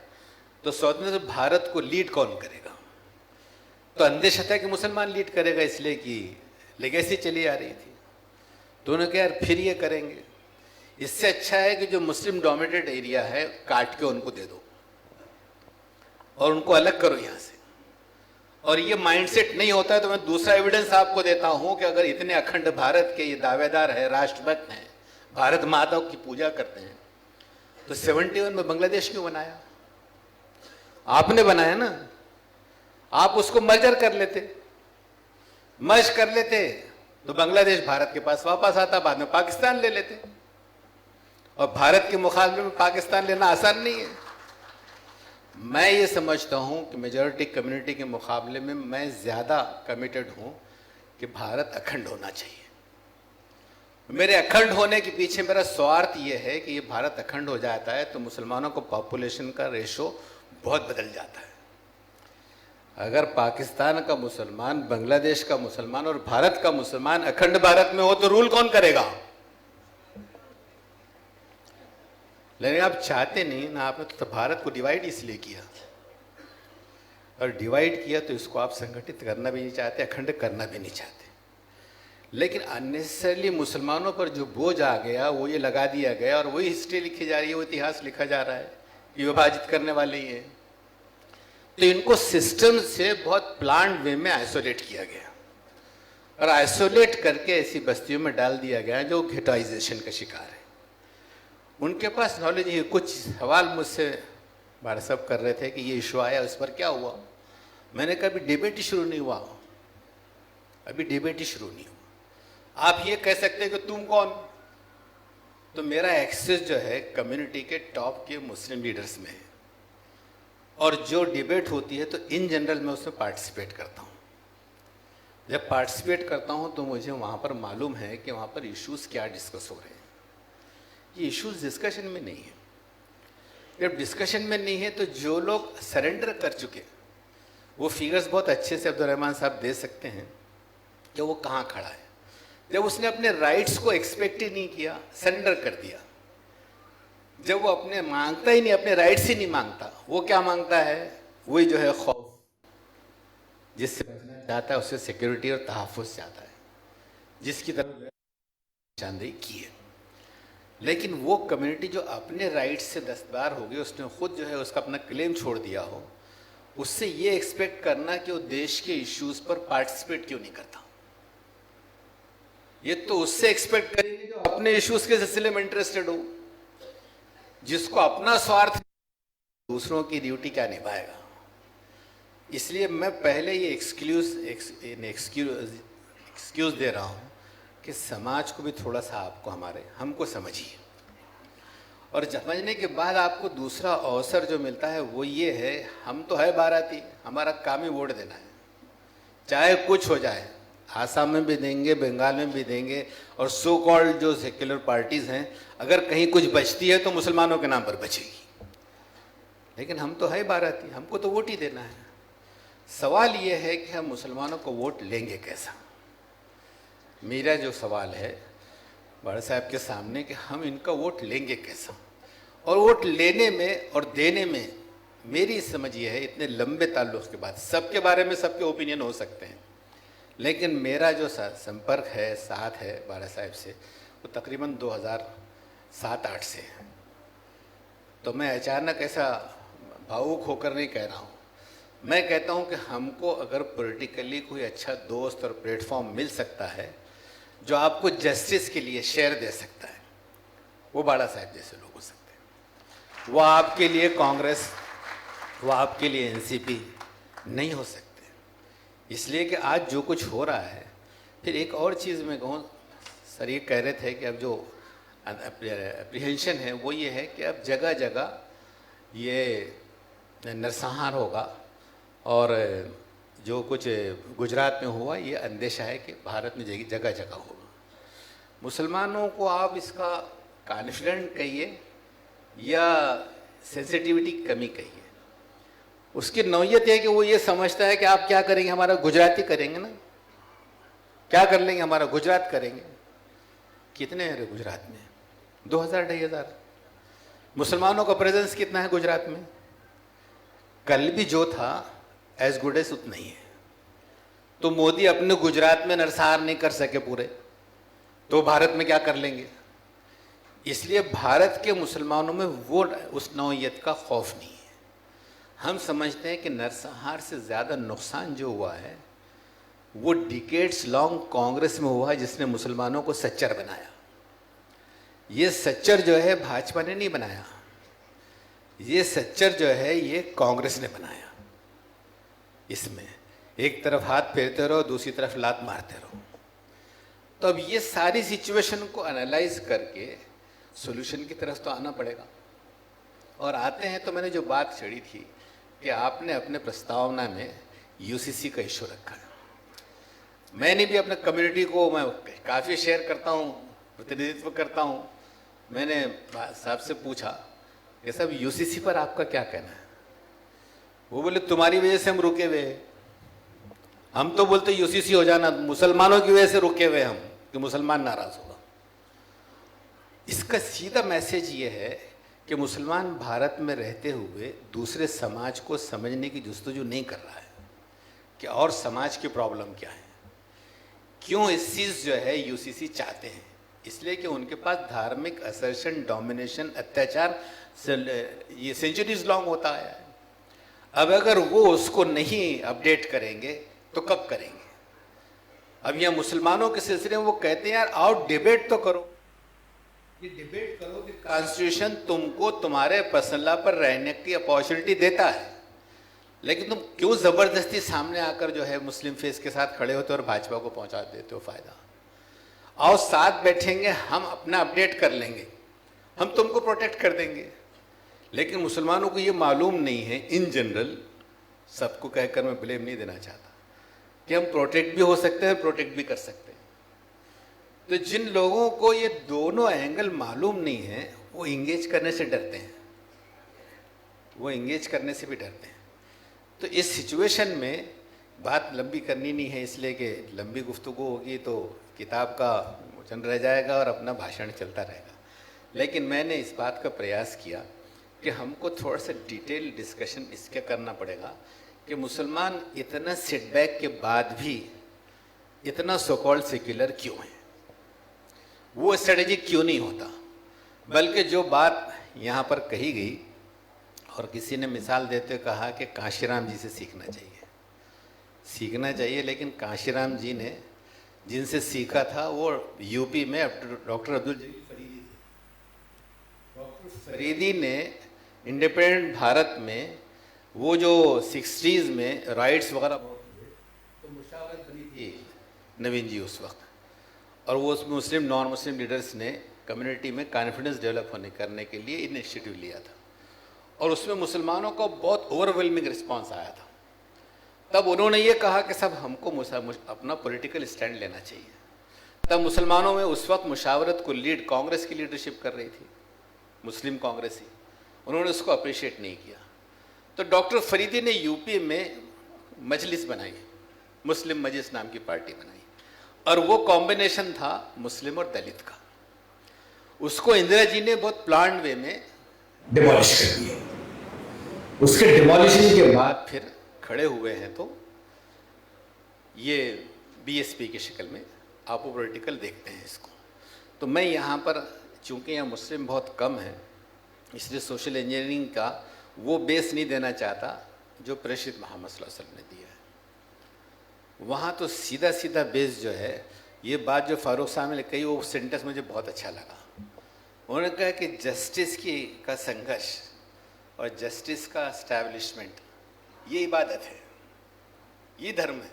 तो स्वतंत्र भारत को लीड कौन करेगा। तो अंदेशा था कि मुसलमान लीड करेगा, इसलिए कि लेगेसी चली आ रही थी। तो उन्होंने कहा यार फिर ये करेंगे, इससे अच्छा है कि जो मुस्लिम डोमिनेटेड एरिया है काट के उनको दे दो और उनको अलग करो यहाँ से। और ये माइंडसेट नहीं होता है तो मैं दूसरा एविडेंस आपको देता हूँ कि अगर इतने अखंड भारत के ये दावेदार है, राष्ट्रभक्त हैं, भारत माता की पूजा करते हैं, तो 71 में बांग्लादेश क्यों बनाया? आपने बनाया ना। आप उसको मर्जर कर लेते, मर्ज कर लेते तो बांग्लादेश भारत के पास वापस आता, बाद में पाकिस्तान ले लेते। और भारत के मुकाबले में पाकिस्तान लेना आसान नहीं है। मैं ये समझता हूं कि मेजॉरिटी कम्युनिटी के मुकाबले में मैं ज़्यादा कमिटेड हूं कि भारत अखंड होना चाहिए। मेरे अखंड होने के पीछे मेरा स्वार्थ ये है कि ये भारत अखंड हो जाता है तो मुसलमानों को पॉपुलेशन का रेशो बहुत बदल जाता है। अगर पाकिस्तान का मुसलमान, बांग्लादेश का मुसलमान और भारत का मुसलमान अखंड भारत में हो तो रूल कौन करेगा? लेकिन आप चाहते नहीं ना, आपने तो भारत को डिवाइड इसलिए किया, और डिवाइड किया तो इसको आप संगठित करना भी नहीं चाहते, अखंड करना भी नहीं चाहते। लेकिन अननेसेसरली मुसलमानों पर जो बोझ आ गया वो ये लगा दिया गया, और वही हिस्ट्री लिखी जा रही है, वो इतिहास लिखा जा रहा है, ये विभाजित करने वाले ही हैं। तो इनको सिस्टम से बहुत प्लान्ड वे में आइसोलेट किया गया, और आइसोलेट करके ऐसी बस्तियों में डाल दिया गया जो घेटाइजेशन का शिकार है। उनके पास नॉलेज है। कुछ सवाल मुझसे भाई साहब कर रहे थे कि ये इशू आया, उस पर क्या हुआ। मैंने कहा अभी डिबेट ही शुरू नहीं हुआ, अभी डिबेट ही शुरू नहीं हुआ। आप ये कह सकते हैं कि तुम कौन? तो मेरा एक्सेस जो है कम्युनिटी के टॉप के मुस्लिम लीडर्स में है, और जो डिबेट होती है तो इन जनरल मैं उसमें पार्टिसिपेट करता हूँ। जब पार्टिसिपेट करता हूँ तो मुझे वहाँ पर मालूम है कि वहाँ पर इश्यूज़ क्या डिस्कस हो रहे हैं। ये इश्यूज़ डिस्कशन में नहीं है। जब डिस्कशन में नहीं है तो जो लोग सरेंडर कर चुके, वो फिगर्स बहुत अच्छे से अब्दुर्रहमान साहब दे सकते हैं कि वो कहाँ खड़ा है। जब उसने अपने राइट्स को एक्सपेक्ट ही नहीं किया, सरेंडर कर दिया, जब वो अपने मांगता ही नहीं, अपने राइट्स ही नहीं मांगता, वो क्या मांगता है? वही जो है खौफ, जिससे बचना चाहता है, उससे सिक्योरिटी और तहफ़्फ़ुज़ चाहता है, जिसकी तरफ निशानदेही की है। लेकिन वो कम्युनिटी जो अपने राइट्स से दस्तबार हो गई, उसने खुद जो है उसका अपना क्लेम छोड़ दिया हो, उससे ये एक्सपेक्ट करना कि वो देश के इश्यूज़ पर पार्टिसिपेट क्यों नहीं करता, ये तो उससे एक्सपेक्ट करेंगे जो अपने इश्यूज़ के सिलसिले में इंटरेस्टेड हो। जिसको अपना स्वार्थ, दूसरों की ड्यूटी क्या निभाएगा। इसलिए मैं पहले ये एक्सक्यूज़ दे रहा हूँ कि समाज को भी थोड़ा सा आपको हमको समझिए, और समझने के बाद आपको दूसरा अवसर जो मिलता है वो ये है, हम तो है बाराती, हमारा काम ही वोट देना है, चाहे कुछ हो जाए। आसाम में भी देंगे, बंगाल में भी देंगे, और सो कॉल्ड जो सेक्युलर पार्टीज़ हैं, अगर कहीं कुछ बचती है तो मुसलमानों के नाम पर बचेगी। लेकिन हम तो है बाराती, हमको तो वोट ही देना है। सवाल ये है कि हम मुसलमानों को वोट लेंगे कैसा। मेरा जो सवाल है बड़े साहब के सामने कि हम इनका वोट लेंगे कैसा, और वोट लेने में और देने में मेरी समझ ये है, इतने लंबे ताल्लुक़ के बाद सबके बारे में सबके ओपिनियन हो सकते हैं, लेकिन मेरा जो संपर्क है, साथ है बाड़ा साहब से, वो तकरीबन 2007-8 से है। तो मैं अचानक ऐसा भावुक होकर नहीं कह रहा हूँ। मैं कहता हूँ कि हमको अगर पॉलिटिकली कोई अच्छा दोस्त और प्लेटफॉर्म मिल सकता है जो आपको जस्टिस के लिए शेयर दे सकता है, वो बाड़ा साहब जैसे लोग हो सकते हैं। वो आपके लिए कांग्रेस, वो आपके लिए एनसीपी नहीं हो सकते। इसलिए कि आज जो कुछ हो रहा है, फिर एक और चीज़ मैं कहूँ, सर ये कह रहे थे कि अब जो अप्रीहेंशन है वो ये है कि अब जगह जगह ये नरसंहार होगा, और जो कुछ गुजरात में हुआ ये अंदेशा है कि भारत में जगह जगह होगा। मुसलमानों को आप इसका कॉन्फिडेंट कहिए या सेंसिटिविटी कमी कहिए, उसकी नौयत है कि वो ये समझता है कि आप क्या करेंगे, हमारा गुजराती करेंगे ना, क्या कर लेंगे, हमारा गुजरात करेंगे। कितने हैं गुजरात में? 2000-2500। मुसलमानों का प्रेजेंस कितना है गुजरात में? कल भी जो था एज गुड एज उतना ही है। तो मोदी अपने गुजरात में नरसंहार नहीं कर सके पूरे, तो भारत में क्या कर लेंगे। इसलिए भारत के मुसलमानों में वो उस नौयत का खौफ नहीं है। हम समझते हैं कि नरसंहार से ज़्यादा नुकसान जो हुआ है वो डिकेड्स लॉन्ग कांग्रेस में हुआ है, जिसने मुसलमानों को सच्चर बनाया। ये सच्चर जो है भाजपा ने नहीं बनाया, ये सच्चर जो है ये कांग्रेस ने बनाया। इसमें एक तरफ हाथ फेरते रहो, दूसरी तरफ लात मारते रहो। तो अब ये सारी सिचुएशन को एनालाइज करके सॉल्यूशन की तरफ तो आना पड़ेगा। और आते हैं तो मैंने जो बात छेड़ी थी कि आपने अपने प्रस्तावना में यूसीसी का इशू रखा है। मैंने भी अपने कम्युनिटी को मैं काफ़ी शेयर करता हूँ, प्रतिनिधित्व करता हूँ। मैंने साहब से पूछा कि साहब यूसीसी पर आपका क्या कहना है? वो बोले तुम्हारी वजह से हम रुके हुए हैं। हम तो बोलते यूसीसी हो जाना, मुसलमानों की वजह से रुके हुए हम कि मुसलमान नाराज होगा। इसका सीधा मैसेज ये है कि मुसलमान भारत में रहते हुए दूसरे समाज को समझने की जुस्तजू नहीं कर रहा है कि और समाज की प्रॉब्लम क्या है, क्यों इस चीज़ जो है यूसीसी चाहते हैं। इसलिए कि उनके पास धार्मिक असर्शन, डोमिनेशन, अत्याचार ये सेंचुरीज लॉन्ग होता है। अब अगर वो उसको नहीं अपडेट करेंगे तो कब करेंगे? अब यहाँ मुसलमानों के सिलसिले में वो कहते हैं यार आओ डिबेट तो करो, ये डिबेट करो कि कॉन्स्टिट्यूशन तुमको तुम्हारे मसला पर रहने की अपॉर्चुनिटी देता है, लेकिन तुम क्यों ज़बरदस्ती सामने आकर जो है मुस्लिम फेस के साथ खड़े होते हो और भाजपा को पहुंचा देते हो फ़ायदा। आओ साथ बैठेंगे, हम अपना अपडेट कर लेंगे, हम तुमको प्रोटेक्ट कर देंगे। लेकिन मुसलमानों को ये मालूम नहीं है, इन जनरल, सबको कहकर मैं ब्लेम नहीं देना चाहता, कि हम प्रोटेक्ट भी हो सकते हैं, प्रोटेक्ट भी कर सकते हैं। तो जिन लोगों को ये दोनों एंगल मालूम नहीं है वो इंगेज करने से डरते हैं, वो इंगेज करने से भी डरते हैं। तो इस सिचुएशन में बात लंबी करनी नहीं है, इसलिए कि लंबी गुफ्तगू होगी तो किताब का वचन रह जाएगा और अपना भाषण चलता रहेगा। लेकिन मैंने इस बात का प्रयास किया कि हमको थोड़ा सा डिटेल डिस्कशन इसके करना पड़ेगा कि मुसलमान इतना सेटबैक के बाद भी इतना सो कॉल्ड सेक्युलर क्यों है, वो स्ट्रेटेजी क्यों नहीं होता। बल्कि जो बात यहाँ पर कही गई और किसी ने मिसाल देते हुए कहा कि काशीराम जी से सीखना चाहिए, लेकिन काशीराम जी ने जिनसे सीखा था वो यूपी में डॉक्टर अब्दुल जलील फरीदी थे। डॉक्टर फरीदी ने इंडिपेंडेंट भारत में वो जो 60s में राइट्स वगैरह तो मुशावरत बनी थी नवीन जी उस वक्त, और वो उसमें मुस्लिम नॉन मुस्लिम लीडर्स ने कम्युनिटी में कॉन्फिडेंस डेवलप करने के लिए इनिशिएटिव लिया था, और उसमें मुसलमानों का बहुत ओवरवेलमिंग रिस्पांस आया था। तब उन्होंने ये कहा कि सब हमको अपना पॉलिटिकल स्टैंड लेना चाहिए। तब मुसलमानों में उस वक्त मुशावरत को लीड कांग्रेस की लीडरशिप कर रही थी, मुस्लिम कांग्रेस ही, उन्होंने उसको अप्रिशिएट नहीं किया। तो डॉक्टर फरीदी ने यूपी में मजलिस बनाई, मुस्लिम मजलिस नाम की पार्टी बनाई, और वो कॉम्बिनेशन था मुस्लिम और दलित का। उसको इंदिरा जी ने बहुत प्लान्ड वे में डिमोलिश कर दिया। उसके डिमोलिशन के बाद फिर खड़े हुए हैं तो ये बीएसपी की शक्ल में आप पॉलिटिकल देखते हैं इसको। तो मैं यहाँ पर, चूँकि यहाँ मुस्लिम बहुत कम हैं, इसलिए सोशल इंजीनियरिंग का वो बेस नहीं देना चाहता जो प्रेषित मोहम्मद सल्लल्लाहु अलैहि वसल्लम ने दिया है। वहाँ तो सीधा सीधा बेस जो है, ये बात जो फारूक साहब ने कही वो सेंटेंस मुझे बहुत अच्छा लगा। उन्होंने कहा कि जस्टिस का संघर्ष और जस्टिस का एस्टैब्लिशमेंट ये इबादत है, ये धर्म है।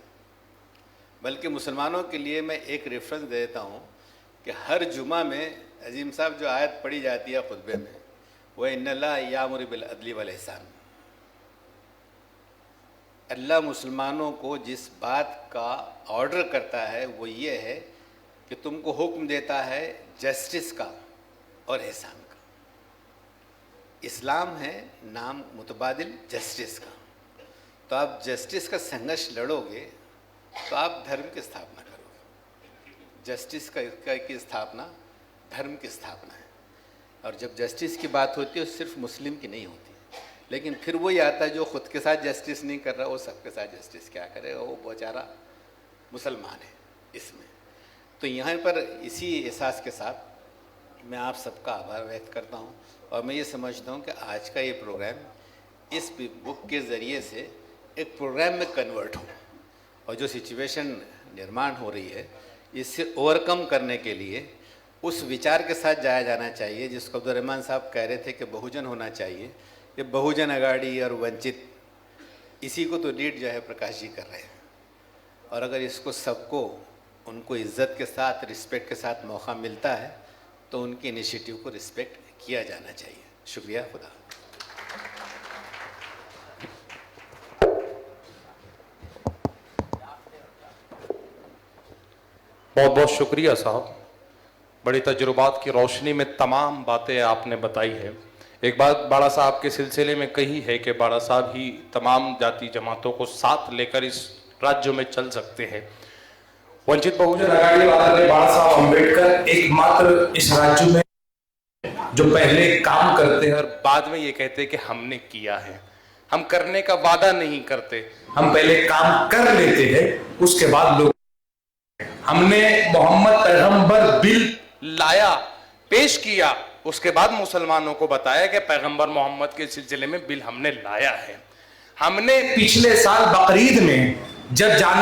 बल्कि मुसलमानों के लिए मैं एक रेफरेंस दे देता हूँ कि हर जुमा में अजीम साहब जो आयत पढ़ी जाती है खुतबे में, वो इन्नल्लाह यामुरु बिल अदली वल ihsan। अल्लाह मुसलमानों को जिस बात का ऑर्डर करता है वो ये है कि तुमको हुक्म देता है जस्टिस का और एहसान का। इस्लाम है नाम मुतबादिल जस्टिस का। तो आप जस्टिस का संघर्ष लड़ोगे तो आप धर्म की स्थापना करोगे। जस्टिस की स्थापना धर्म की स्थापना है। और जब जस्टिस की बात होती है सिर्फ मुस्लिम की नहीं होती, लेकिन फिर वही आता है जो ख़ुद के साथ जस्टिस नहीं कर रहा वो सबके साथ जस्टिस क्या करेगा, वो बेचारा मुसलमान है इसमें। तो यहाँ पर इसी एहसास के साथ मैं आप सबका आभार व्यक्त करता हूँ, और मैं ये समझता हूँ कि आज का ये प्रोग्राम इस बुक के ज़रिए से एक प्रोग्राम में कन्वर्ट हो, और जो सिचुएशन निर्माण हो रही है इससे ओवरकम करने के लिए उस विचार के साथ जाया जाना चाहिए जिसको अब्दुल रहमान साहब कह रहे थे कि बहुजन होना चाहिए। ये बहुजन अगाड़ी और वंचित इसी को तो लीड जो है प्रकाश जी कर रहे हैं, और अगर इसको सबको उनको इज्जत के साथ, रिस्पेक्ट के साथ मौका मिलता है तो उनके इनिशिएटिव को रिस्पेक्ट किया जाना चाहिए। शुक्रिया। खुदा। बहुत बहुत शुक्रिया साहब, बड़ी तजुर्बात की रोशनी में तमाम बातें आपने बताई है। एक बात बाड़ा साहब के सिलसिले में कही है कि बाड़ा साहब ही तमाम जाति जमातों को साथ लेकर इस राज्य में चल सकते हैं। वंचित बहुजन अघाड़ी वाले बाड़ा साहब अम्बेडकर एकमात्र इस राज्य में जो पहले काम करते हैं और बाद में ये कहते हैं कि हमने किया है। हम करने का वादा नहीं करते, हम पहले काम कर लेते हैं, उसके बाद लोग। हमने मोहम्मद पैगंबर बिल लाया, पेश किया, उसके बाद मुसलमानों को बताया कि पैगंबर मोहम्मद के सिलसिले में बिल हमने लाया है। हमने पिछले साल बकरीद में जब जानवर